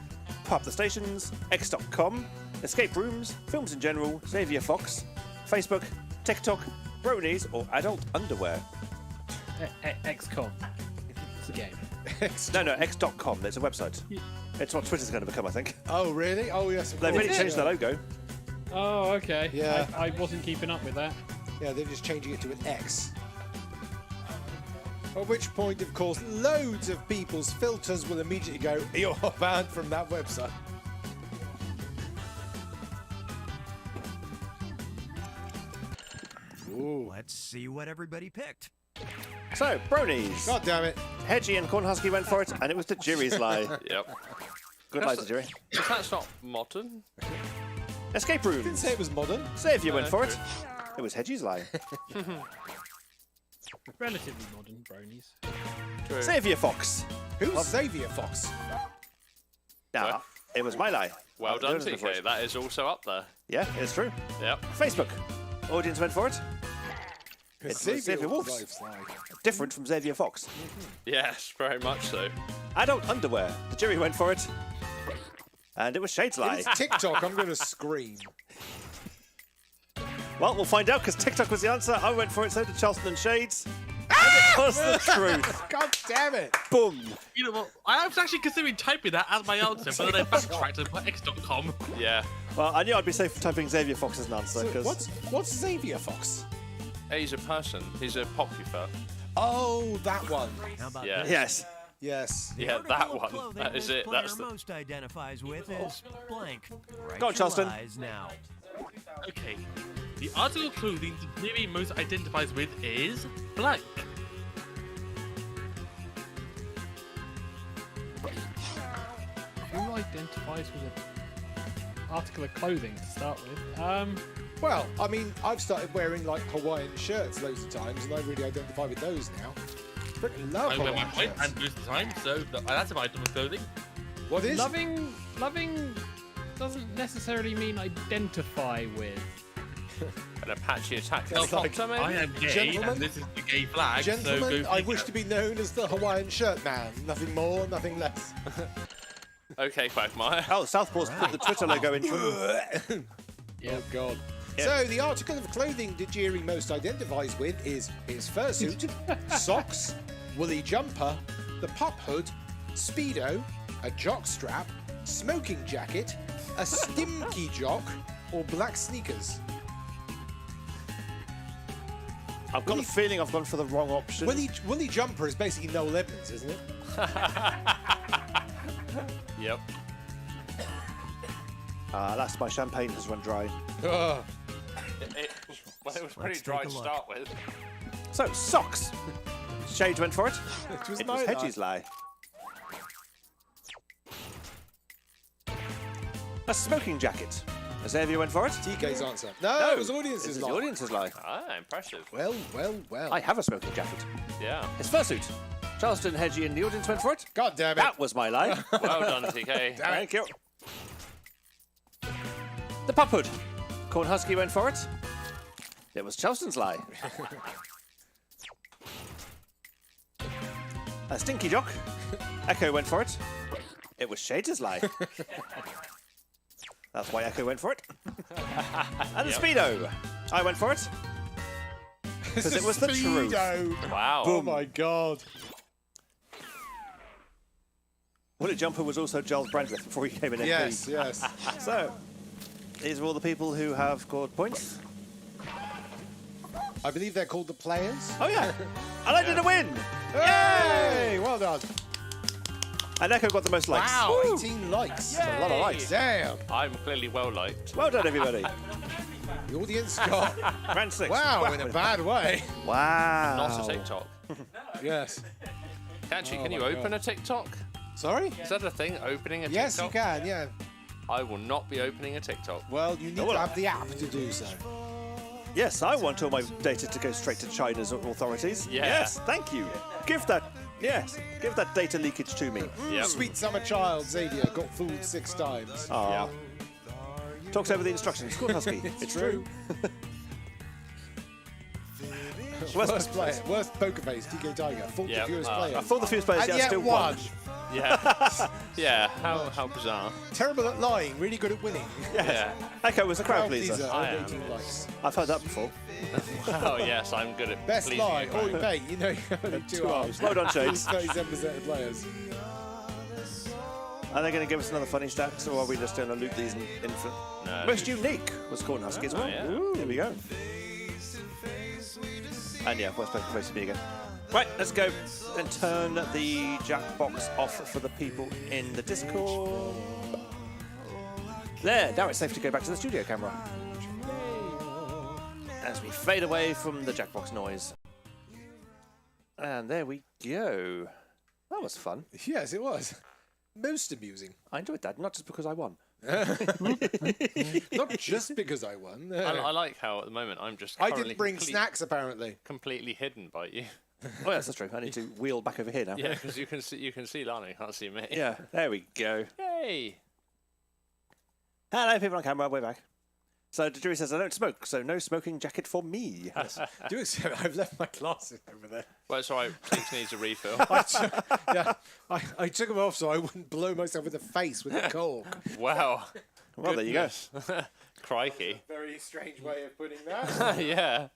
B: Pop the Stations, X.com, Escape Rooms, Films in General, Xavier Fox, Facebook, TikTok, Bronies, or adult underwear.
F: XCOM. It's a game.
B: No, X.com. It's a website. It's what Twitter's going to become, I think.
D: Oh, really? Oh, yes. of
B: They've
D: course.
B: already changed their logo.
F: Oh, okay.
D: Yeah.
F: I wasn't keeping up with that.
D: Yeah, they're just changing it to an X. At which point, of course, loads of people's filters will immediately go, you're banned from that website. Ooh.
I: Let's see what everybody picked.
B: So, Bronies.
D: God damn it.
B: Hedgie and Cornhusky went for it, and it was the jury's lie.
C: Yep.
B: Good lie to jury.
C: But that's not modern.
B: Escape
D: Didn't
B: Rooms.
D: say it was modern.
B: Xavier went
C: No,
B: for it.
C: true.
B: It was Hedgie's lie.
F: Relatively modern bronies.
C: True.
B: Xavier Fox.
D: Who's Xavier Fox?
B: Now,
C: Well-
B: it was my lie.
C: Well done,
B: Doing it for
C: TK.
B: it.
C: That is also up there.
B: Yeah, it's true.
C: Yep.
B: Facebook. Audience went for it. It's Xavier Wolf's.
D: Life's like.
B: Different from Xavier Fox.
C: Yes, very much so.
B: Adult underwear. The jury went for it. And it was Shade's lie.
D: If it's TikTok, I'm going to scream.
B: Well, we'll find out because TikTok was the answer. I went for it, so did Charleston and Shades. And it was the truth.
D: God damn it.
B: Boom.
E: You know what? I was actually considering typing that as my answer, but then I backtracked and put x.com.
C: Yeah.
B: Well, I knew I'd be safe typing Xavier Fox as an answer.
D: So
B: 'cause
D: what's Xavier Fox?
C: He's a person. He's a popular.
D: Oh, that one.
I: How about
C: Yeah.
I: this?
B: Yes.
D: Yes.
C: Yeah,
I: The
C: that
I: article of
C: one.
I: clothing
C: That is
I: this
C: it.
I: player
C: That's the...
I: most identifies with is blank. Right
B: Go on,
I: your
B: Charleston.
I: lies now.
E: Okay. The article of clothing the theory most identifies with is blank.
F: Who identifies with an article of clothing to start with?
D: Well, I mean, I've started wearing like Hawaiian shirts loads of times, and I really identify with those now. Freaking love
E: I wear my
D: Hawaiian
E: white
D: shirts.
E: and blue at the time, so that's an item of clothing.
D: What is?
F: Loving doesn't necessarily mean identify with.
C: An Apache attack
D: That's
C: helicopter,
D: like-
C: maybe?
E: I am gay,
D: Gentlemen?
E: and this is the gay flag.
D: Gentlemen,
E: so go
D: I
E: figure.
D: wish to be known as the Hawaiian shirt man. Nothing more, nothing less.
C: Okay, Quagmire.
B: Oh, Southpaw's put the Twitter logo in.
D: Oh, God.
B: Yeah.
D: So, the article of clothing Digiri most identifies with is his fursuit, socks, woolly jumper, the pop hood, Speedo, a jock strap, smoking jacket, a stimky jock, or black sneakers.
B: I've got a feeling I've gone for the wrong option.
D: Woolly jumper is basically Noel Edmonds, isn't it?
C: Yep.
B: That's my champagne has run dry.
D: Ugh.
C: Well, it was pretty
I: Let's
C: dry
I: take
C: to
I: a look.
C: start with.
B: So, socks. Shades went for it.
D: It was
B: It
D: my
B: was
D: lie.
B: Hedgie's lie. A smoking jacket. Xavier went for it.
D: TK's answer. No, it was audience's
B: It was
D: lie.
B: the audience's lie.
C: Ah, impressive.
D: Well, well, well.
B: I have a smoking jacket.
C: Yeah.
B: His fursuit. Charleston, Hedgie, and the audience went for it.
D: God damn it.
B: That was my lie.
C: Well done, TK.
B: Thank you. The pop hood. Corn Husky went for it. It was Charleston's lie. A stinky jock. Echo went for it. It was Shades' lie. That's why Echo went for it. And the Speedo. I went for it. Because it was the truth.
D: Speedo.
C: Wow.
D: Oh my God.
B: Woolly Jumper was also Giles Brandreth before he came in.
D: Yes, yes.
B: So, these are all the people who have scored points.
D: I believe they're called the players.
B: Oh yeah, and I did a win.
D: Yay! Well done.
B: And Echo got the most likes.
D: Wow,
B: Woo!
D: 18 likes.
B: That's a lot of likes.
D: Damn.
C: I'm clearly well liked.
B: Well done, everybody.
D: The audience got
B: Round 6.
D: wow in a bad way.
B: Wow.
C: Not a TikTok.
D: Yes.
C: Actually,
D: Oh
C: can you
D: my
C: open
D: God.
C: a TikTok?
D: Sorry?
C: Is that a thing? Opening a
D: Yes, you
C: TikTok?
D: can. Yeah.
C: I will not be opening a TikTok.
D: Well, you need
B: Oh, well.
D: to have the app to do so.
B: Yes, I want all my data to go straight to China's authorities.
C: Yeah.
B: Yes, thank you. Give that data leakage to me.
C: Yep.
D: Sweet summer child Xavier got fooled 6 times.
B: Aw. Talks over the instructions. Corn Husky. It's true.
D: Worst player, worst poker face, TK Tiger. Fault
C: Yeah,
D: the fewest
C: I
D: players.
B: I thought the fewest players,
D: And
B: yeah,
D: yet
B: still
D: won.
B: won.
C: Yeah. Yeah. How bizarre.
D: Terrible at lying, really good at winning.
C: Yeah.
B: Echo was a crowd
D: Crowd
B: pleaser.
D: pleaser,
C: I
D: over
C: am.
D: 18 likes.
B: I've heard that before.
C: Oh yes, I'm good at
D: Best
C: pleasing
D: lie,
C: you,
D: all
C: right?
D: you pay. You know you have only 2 arms.
B: Well done, Shades.
D: 37% of players.
B: Are they going to give us another funny stats, or are we just going to loot these infinite?
C: No.
B: Most unique was Corn Husky as well.
C: Oh, yeah.
B: Ooh, here we go. And yeah, worst poker face to me again. Right, let's go and turn the Jackbox off for the people in the Discord. There, now it's safe to go back to the studio camera. As we fade away from the Jackbox noise. And there we go. That was fun.
D: Yes, it was. Most amusing.
B: I enjoyed that, not just because I won.
D: Not just because I won.
C: I like how at the moment I'm just.
D: I
C: currently
D: didn't bring snacks, apparently.
C: Completely hidden by you.
B: Oh, yes, that's true. I need to wheel back over here now.
C: Yeah, because you can see Lana, you can't see me.
B: Yeah, there we go.
C: Yay!
B: Hello, people on camera. We're back. So the jury says I don't smoke, so no smoking jacket for me.
D: Do it, so I've left my glasses over there.
C: Well, it's alright. Please needs a refill.
D: Yeah, I took them off so I wouldn't blow myself in the face with the cork.
C: Wow.
B: Well, there you go.
C: Crikey.
D: Very strange way of putting that.
C: Yeah.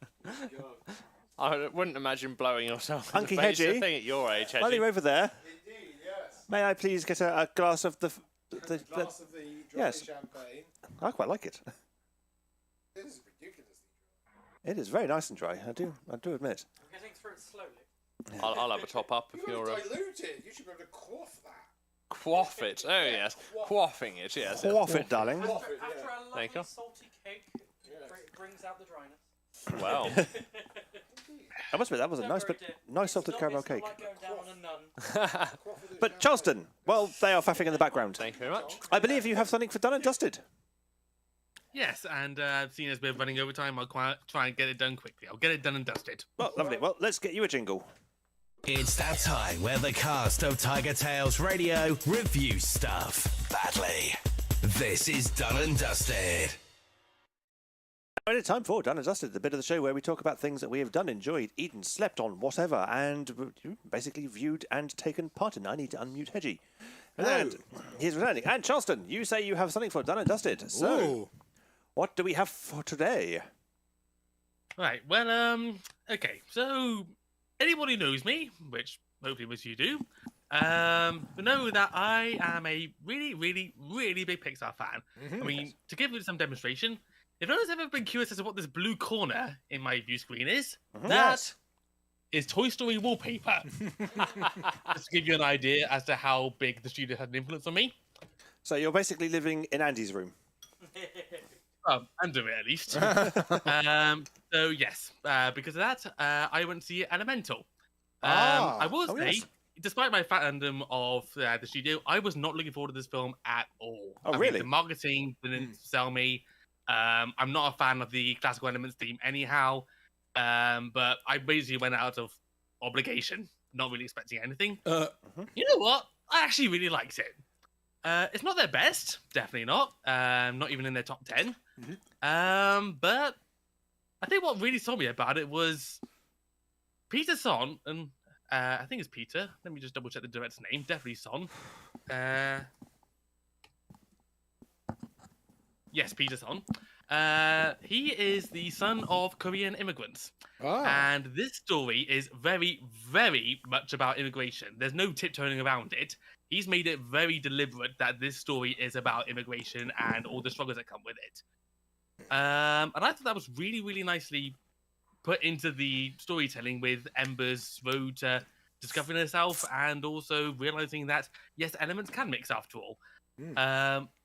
C: I wouldn't imagine blowing yourself in
B: Unky
C: the face.
B: Hedgie.
C: I think at your age,
B: While you're
C: Hedgie.
B: over there,
D: Indeed, yes.
B: may I please get a glass of the
D: Glass of the dry
B: yes.
D: champagne.
B: I quite like it.
D: This is ridiculously
B: It is very nice and dry. I do admit.
G: I'm getting through it slowly.
C: I'll have a top up if you're
D: dilute it. You should be able to quaff that.
C: quaff it. Oh yes, quaffing it. Yes.
B: Quaff it, darling.
G: After a
C: Thank
G: lovely
C: you.
G: salty cake, brings out the dryness.
C: Well,
B: I must admit, that was a nice salted caramel cake.
G: Like going down on a nun.
B: But Charleston, well, they are faffing in the background.
C: thank you very much.
B: I believe you have something for Done and Dusted.
E: Yes, and seeing as we're running over time, I'll try and get it done quickly. I'll get it done and dusted.
B: Well, lovely. Well, let's get you a jingle.
A: It's that time where the cast of TigerTails Radio review stuff badly. This is Done and Dusted.
B: It's time for Done and Dusted, the bit of the show where we talk about things that we have done, enjoyed, eaten, slept on, whatever, and basically viewed and taken part in. I need to unmute Hedgie. And he's returning. And Charleston, you say you have something for Done and Dusted. So,
D: Ooh.
B: what do we have for today?
E: Right, well, okay, so anybody who knows me, which hopefully most of you do, will know that I am a really, really, really big Pixar fan. I mean, to give you some demonstration, if anyone's ever been curious as to what this blue corner in my view screen is, that is Toy Story wallpaper. Just to give you an idea as to how big the studio had an influence on me.
B: So you're basically living in Andy's room.
E: Under it at least. So yes, because of that, I went to see Elemental. I will say,
B: yes.
E: despite my fandom of the studio, I was not looking forward to this film at all.
B: Oh,
E: I mean,
B: really?
E: the marketing didn't sell me. I'm not a fan of the classical elements theme anyhow. But I basically went out of obligation, not really expecting anything. You know what? I actually really liked it. It's not their best, definitely not. Not even in their top 10. But I think what really sold me about it was Peter Son, and I think it's Peter. Let me just double check the director's name. Definitely Son. Yes, Peter Son. He is the son of Korean immigrants. And this story is very, very much about immigration. There's no tiptoeing around it. He's made it very deliberate that this story is about immigration and all the struggles that come with it. And I thought that was really, really nicely put into the storytelling with Ember's road to discovering herself and also realizing that, yes, elements can mix after all.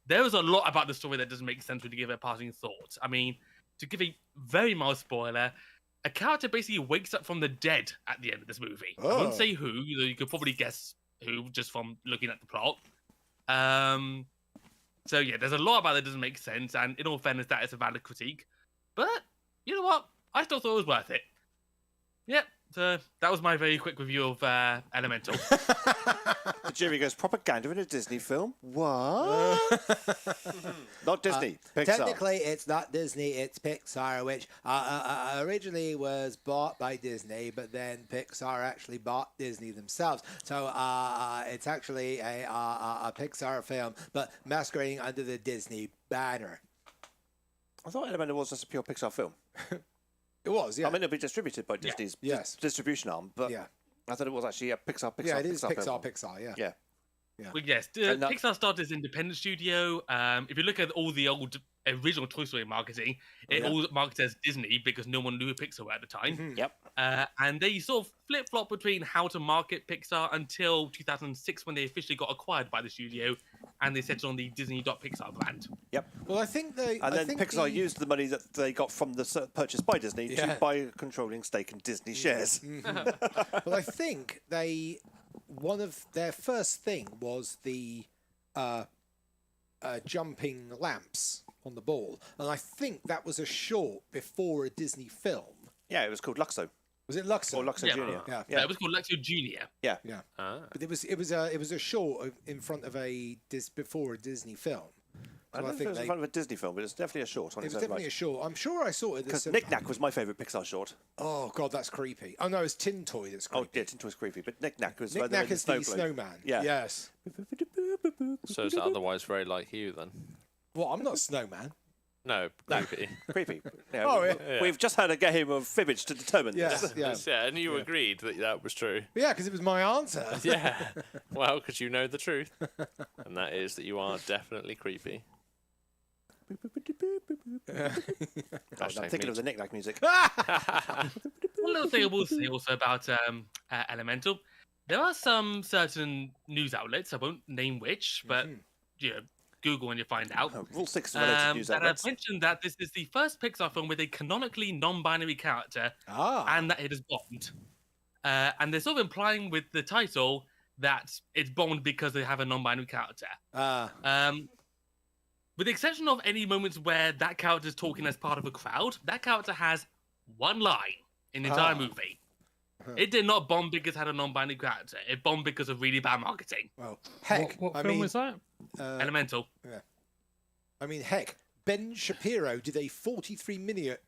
E: There was a lot about the story that doesn't make sense when you give it a passing thought. I mean, to give a very mild spoiler, a character basically wakes up from the dead at the end of this movie. I won't say who, you could probably guess who just from looking at the plot. So yeah, there's a lot about that doesn't make sense, and in all fairness, that is a valid critique. But you know what? I still thought it was worth it. Yep. So that was my very quick review of Elemental.
B: The jury goes, propaganda in a Disney film? What? Not Disney, Pixar.
J: Technically, it's not Disney, it's Pixar, which originally was bought by Disney, but then Pixar actually bought Disney themselves. So it's actually a Pixar film, but masquerading under the Disney banner.
B: I thought Elemental was just a pure Pixar film.
J: It was, yeah.
B: I mean, it'll be distributed by Disney's distribution arm, but I thought it was actually a Pixar.
J: Yeah, it is
B: film.
J: Pixar, yeah.
B: Yeah.
E: Well, yes, Pixar started as an independent studio. If you look at all the old original Toy Story marketing, it all marketed as Disney because no one knew who Pixar were at the time.
B: Yep.
E: And they sort of flip-flop between how to market Pixar until 2006 when they officially got acquired by the studio and they settled on the Disney.Pixar brand.
B: Yep.
J: Well, I think they...
B: And then Pixar used the money that they got from the purchase by Disney to buy a controlling stake in Disney shares.
J: Well, I think one of their first thing was the jumping lamps on the ball, and I think that was a short before a Disney film.
B: Yeah, it was called Luxo.
J: Was it Luxo?
B: Or Luxo Junior?
E: Yeah, it was called Luxo Junior.
B: Yeah.
J: But it was a short in front of before a Disney film.
B: I don't think it was in front of a Disney film, but it's definitely a short.
J: It was definitely a short. I'm sure I saw it.
B: Because Knick Knack was my favourite Pixar short.
J: Oh God, that's creepy. Oh no, it's Tin Toy that's creepy.
B: Oh yeah, Tin Toy's creepy, but Knick Knack was
J: Knick Knack is the snowman.
B: Yeah.
J: Yes.
C: So is it otherwise very like you then?
D: Well, I'm not a snowman.
C: No, creepy.
B: Creepy.
C: Yeah.
B: We've just had a game of fibbage to determine this.
C: Yeah, and you agreed that was true.
D: Yeah, because it was my answer.
C: Yeah. Well, because you know the truth. And that is that you are definitely creepy.
B: I'm thinking of the knick-knack music.
E: One little thing I will say also about Elemental, there are some certain news outlets, I won't name which, but Google and you find out.
B: Rule 6 related news
E: that
B: outlets.
E: have mentioned that this is the first Pixar film with a canonically non-binary character, and that it is bombed. And they're sort of implying with the title that it's bombed because they have a non-binary character. With the exception of any moments where that character is talking as part of a crowd, that character has one line in the entire movie. It did not bomb because it had a non-binary character. It bombed because of really bad marketing.
D: Well, heck.
F: What film was that?
E: Elemental.
D: Yeah. I mean, heck. Ben Shapiro did a 43-minute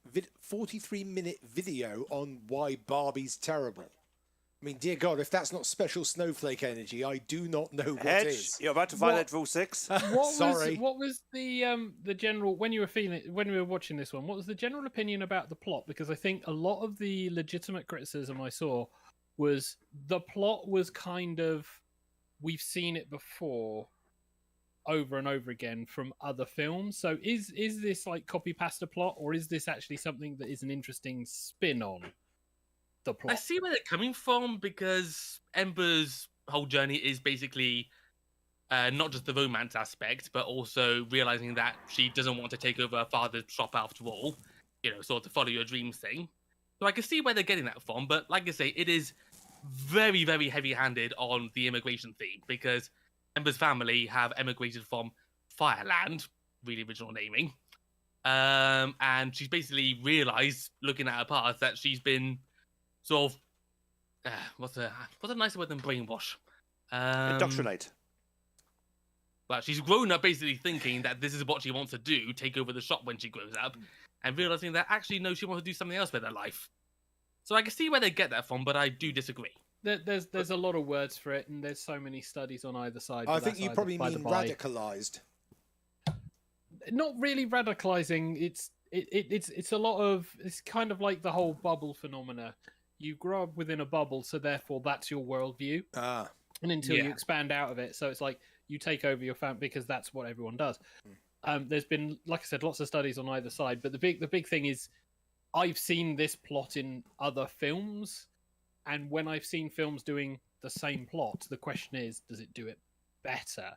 D: video on why Barbie's terrible. I mean, dear God, if that's not special snowflake energy, I do not know what
B: Edge,
D: is.
B: you're about to violate Rule 6.
D: Sorry.
F: What was the general when you were watching this one? What was the general opinion about the plot? Because I think a lot of the legitimate criticism I saw was the plot was kind of, we've seen it before, over and over again from other films. So is this like copy pasta plot, or is this actually something that is an interesting spin on the plot?
E: I see where they're coming from, because Ember's whole journey is basically not just the romance aspect, but also realizing that she doesn't want to take over her father's shop after all, sort of follow your dreams thing. So I can see where they're getting that from, but like I say, it is very, very heavy-handed on the immigration theme, because Ember's family have emigrated from Fireland, really original naming, and she's basically realized, looking at her past, that she's been sort of what's a nicer word than brainwash?
B: Indoctrinate.
E: Well, she's grown up basically thinking that this is what she wants to do, take over the shop when she grows up, and realizing that actually no, she wants to do something else with her life. So I can see where they get that from, but I do disagree.
F: There's a lot of words for it, and there's so many studies on either side.
D: I think you probably mean radicalized.
F: Not really radicalizing. It's a lot of, it's kind of like the whole bubble phenomena. You grow up within a bubble, so therefore that's your worldview. And until you expand out of it, so it's like you take over your family because that's what everyone does. There's been, like I said, lots of studies on either side, but the big thing is, I've seen this plot in other films, and when I've seen films doing the same plot, the question is, does it do it better,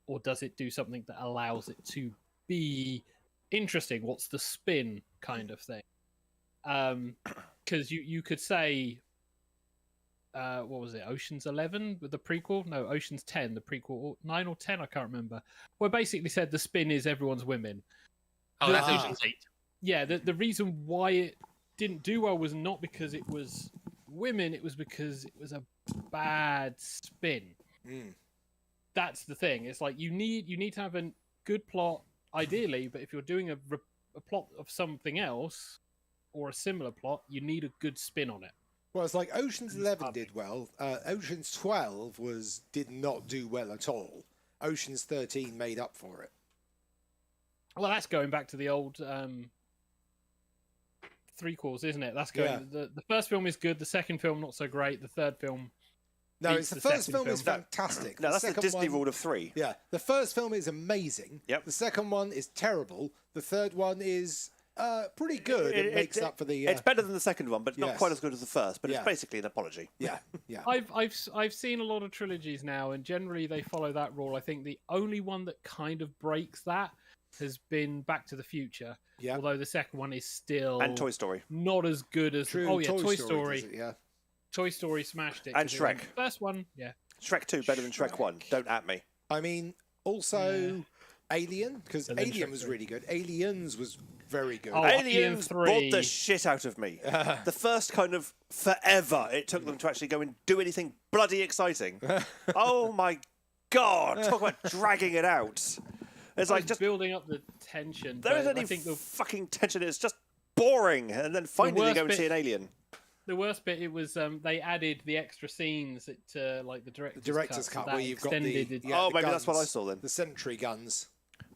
F: or does it do something that allows it to be interesting? What's the spin kind of thing? Because you could say, what was it, Ocean's 11 with the prequel? No, Ocean's 10, the prequel, 9 or 10, I can't remember. Where basically said the spin is everyone's women.
E: Oh, that's Ocean's 8.
F: Yeah, the reason why it didn't do well was not because it was women, it was because it was a bad spin. That's the thing. It's like you need to have a good plot, ideally, but if you're doing a plot of something else or a similar plot, you need a good spin on it.
D: Well, it's like Ocean's 11 did well. Ocean's 12 did not do well at all. Ocean's 13 made up for it.
F: Well, that's going back to the old threequels, isn't it? That's going. Yeah. The first film is good. The second film not so great. The third film.
D: No, it's the first film is fantastic.
B: No, that's the Disney rule of 3.
D: Yeah, the first film is amazing.
B: Yep.
D: The second one is terrible. The third one is pretty good. It makes up for the.
B: It's better than the second one, but not quite as good as the first. But it's basically an apology.
D: Yeah, yeah.
F: I've seen a lot of trilogies now, and generally they follow that rule. I think the only one that kind of breaks that has been Back to the Future.
D: Yeah.
F: Although the second one is still
B: and Toy Story
F: not as good as Toy Story.
D: Yeah.
F: Toy Story smashed it.
B: And Shrek.
F: First one, yeah.
B: Shrek 2 better than Shrek 1. Don't at me.
D: I mean, also Alien, because Alien was really good. Aliens was very good.
B: Oh, Aliens bored the shit out of me. The first kind of forever it took them to actually go and do anything bloody exciting. Oh my God! Talk about dragging it out. It's like just
F: building up the tension.
B: There isn't any fucking tension. It's just boring. And then finally they go and see an alien.
F: The worst bit, it was they added the extra scenes to like the director's
D: cut,
F: so
D: where you've got the
B: maybe that's what I saw then.
D: The sentry guns.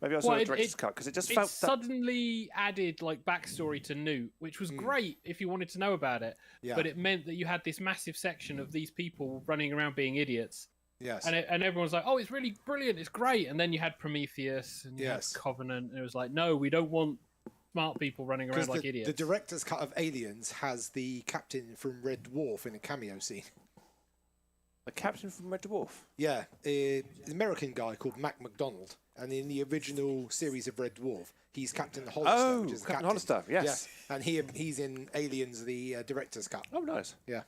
B: Maybe I saw the director's cut because it just felt
F: suddenly added like backstory to Newt, which was great if you wanted to know about it.
D: Yeah.
F: But it meant that you had this massive section of these people running around being idiots.
D: Yes.
F: And everyone's like, "Oh, it's really brilliant, it's great." And then you had Prometheus and you had Covenant, and it was like, "No, we don't want smart people running around like idiots."
D: The director's cut of Aliens has the captain from Red Dwarf in a cameo scene.
B: The captain from Red Dwarf?
D: Yeah, an American guy called Mac McDonald. And in the original series of Red Dwarf, he's Captain Hollister, which is the
B: Captain
D: captain.
B: Hollister, yes.
D: Yeah. And he's in Aliens, the director's cut.
B: Oh, nice.
D: Yeah.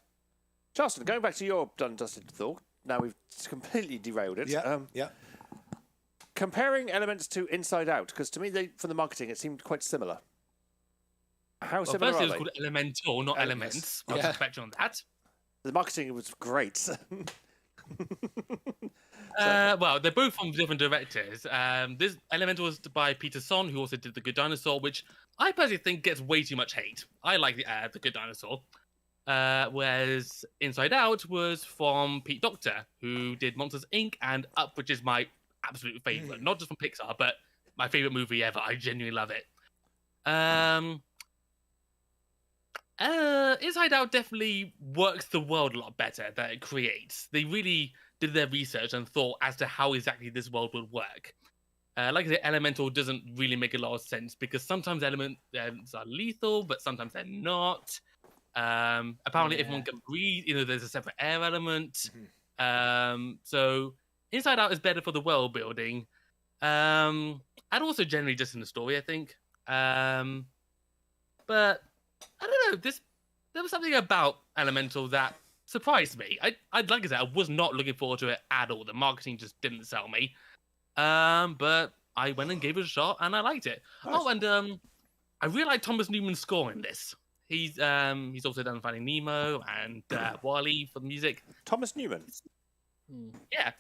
B: Charleston, going back to your done dusted thought, now we've completely derailed it.
D: Yeah.
B: Comparing elements to Inside Out, because to me, from the marketing, it seemed quite similar. How similar
E: first
B: are
E: it was
B: they?
E: called Elemental, not Elements. I was expecting on that.
B: The marketing was great.
E: Well, they're both from different directors. This Elemental was by Peter Son, who also did The Good Dinosaur, which I personally think gets way too much hate. I like The Good Dinosaur. Whereas Inside Out was from Pete Docter, who did Monsters, Inc. and Up, which is my absolute favourite. Not just from Pixar, but my favourite movie ever. I genuinely love it. Inside Out definitely works the world a lot better that it creates. They really did their research and thought as to how exactly this world would work. Like I said, Elemental doesn't really make a lot of sense because sometimes elements are lethal, but sometimes they're not. Apparently everyone can breathe, there's a separate air element. So Inside Out is better for the world building. And also generally just in the story, I think. But I don't know, there was something about Elemental that surprised me. Like I said, I was not looking forward to it at all. The marketing just didn't sell me. But I went and gave it a shot and I liked it. Nice. Oh, and I really like Thomas Newman's score in this. He's also done Finding Nemo and WALL-E for the music.
B: Thomas Newman?
E: Yeah.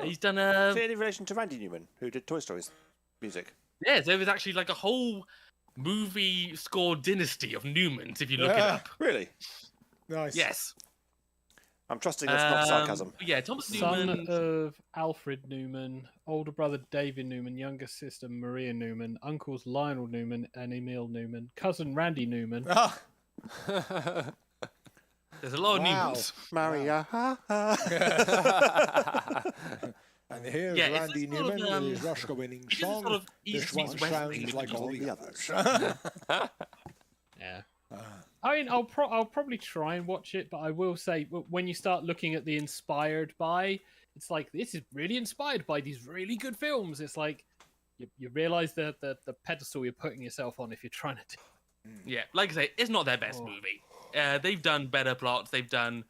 E: He's done
B: Is there any relation to Randy Newman, who did Toy Story's music?
E: Yeah, there was actually like a whole movie score dynasty of Newmans, if you look it up.
B: Really?
D: Nice.
E: Yes.
B: I'm trusting that's not sarcasm.
E: Yeah, Thomas Newman.
F: Son of Alfred Newman, older brother David Newman, younger sister Maria Newman, uncles Lionel Newman and Emil Newman, cousin Randy Newman.
E: There's a lot of Newmans.
B: Maria.
D: And here's Randy Newman with his Oscar-winning song.
E: Sort of
D: This one sounds like all the others.
F: Yeah. I mean, I'll probably try and watch it, but I will say when you start looking at the inspired by, it's like this is really inspired by these really good films. It's like you realize the pedestal you're putting yourself on if you're trying to.
E: Yeah, like I say, it's not their best movie. They've done better plots. They've done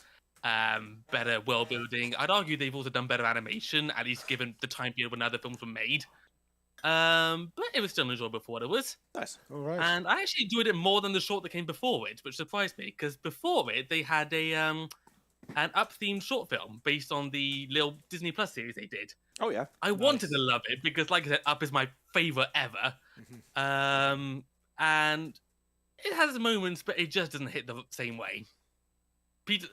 E: better world building. I'd argue they've also done better animation, at least given the time period when other films were made. But it was still enjoyable for what it was.
B: Nice.
D: All right.
E: And I actually enjoyed it more than the short that came before it, which surprised me, because before it, they had an Up-themed short film based on the little Disney Plus series they did.
B: Oh, yeah.
E: I wanted to love it, because like I said, Up is my favourite ever. And it has moments, but it just doesn't hit the same way. Pete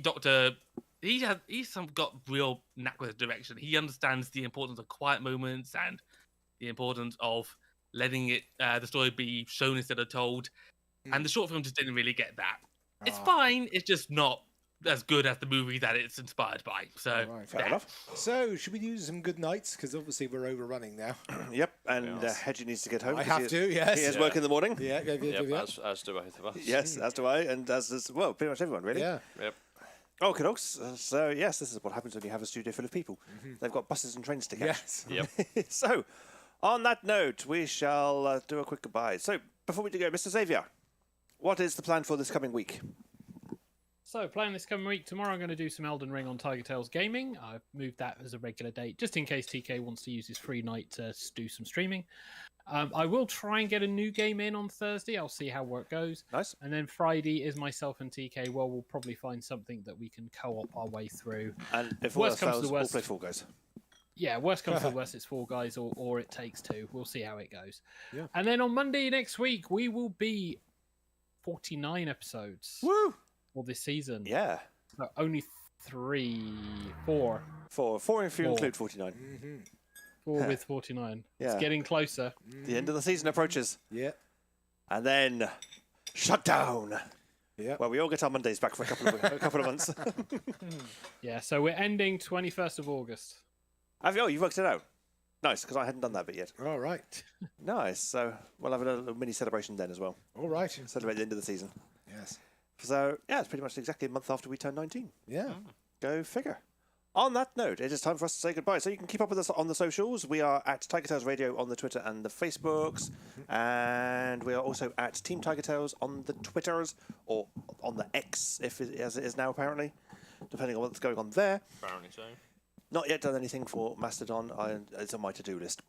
E: Docter, he's got real knack with direction. He understands the importance of quiet moments and the importance of letting it the story be shown instead of told. And the short film just didn't really get that. It's fine. It's just not as good as the movie that it's inspired by. So
B: fair enough.
D: So should we do some good nights? Because obviously we're overrunning now.
B: Yep, and Hedgie needs to get home.
D: I have to. Yes.
B: He has work in the morning.
D: Yeah.
C: As do both of us.
B: Yes, as do I, and as well, pretty much everyone, really.
D: Yeah.
C: Yep.
B: Okay, folks. So yes, this is what happens when you have a studio full of people. They've got buses and trains to catch.
D: Yes.
C: Yep.
B: So, on that note, we shall do a quick goodbye. So, before we do go, Mr. Xavier, what is the plan for this coming week?
F: So, playing this coming week, tomorrow I'm going to do some Elden Ring on TigerTails Gaming. I've moved that as a regular date, just in case TK wants to use his free night to do some streaming. I will try and get a new game in on Thursday. I'll see how work goes.
B: Nice.
F: And then Friday is myself and TK. Well, we'll probably find something that we can co-op our way through.
B: And if
F: worst
B: all
F: comes
B: else
F: to
B: fails,
F: worst,
B: we'll play Fall Guys.
F: Yeah, worst comes to worst, it's Fall Guys or It Takes Two. We'll see how it goes.
D: Yeah.
F: And then on Monday next week, we will be 49 episodes.
B: Woo!
F: For this season.
B: Yeah.
F: So only 4.
B: Four if you include 49.
F: with 49.
B: Yeah.
F: It's getting closer.
B: The end of the season approaches.
D: Yeah.
B: And then shutdown.
D: Yeah.
B: Well, we all get our Mondays back for a couple of months.
F: Yeah, so we're ending 21st of August.
B: You've worked it out. Nice, because I hadn't done that bit yet.
D: All right.
B: Nice. So we'll have a little mini celebration then as well.
D: All right.
B: Celebrate the end of the season.
D: Yes.
B: So, yeah, it's pretty much exactly a month after we turn 19.
D: Yeah.
B: Go figure. On that note, it is time for us to say goodbye. So you can keep up with us on the socials. We are at TigerTails Radio on the Twitter and the Facebooks. And we are also at Team TigerTails on the Twitters, or on the X, as it is now, apparently, depending on what's going on there.
C: Apparently so.
B: Not yet done anything for Mastodon. It's on my to-do list,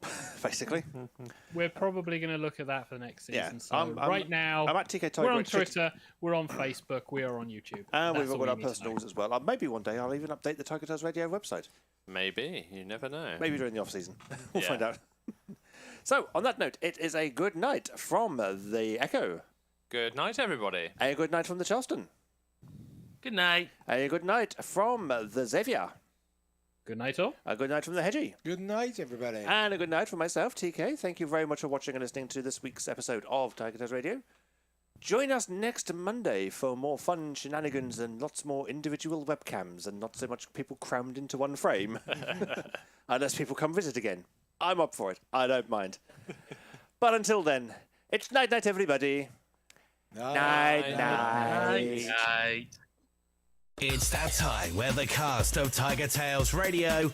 B: basically.
F: We're probably going to look at that for the next season.
B: Yeah,
F: So right now,
B: I'm at TK Tiger.
F: we're on Twitter, we're on Facebook, we are on YouTube.
B: And
F: That's
B: we've
F: all
B: got our
F: you need to
B: personals as well. Maybe one day I'll even update the TigerTails Radio website.
C: Maybe. You never know.
B: Maybe during the off-season. We'll
C: Yeah.
B: find out. So, on that note, it is a good night from the Echo.
C: Good night, everybody.
B: A good night from the Charleston.
E: Good night.
B: A good night from the Xavier.
F: Good night, all.
B: A good night from the Hedgie.
D: Good night, everybody.
B: And a good night from myself, TK. Thank you very much for watching and listening to this week's episode of TigerTails Radio. Join us next Monday for more fun shenanigans and lots more individual webcams and not so much people crammed into one frame. Unless people come visit again. I'm up for it. I don't mind. But until then, it's night-night, everybody. Night-night.
E: Night.
A: It's that time where the cast of TigerTails Radio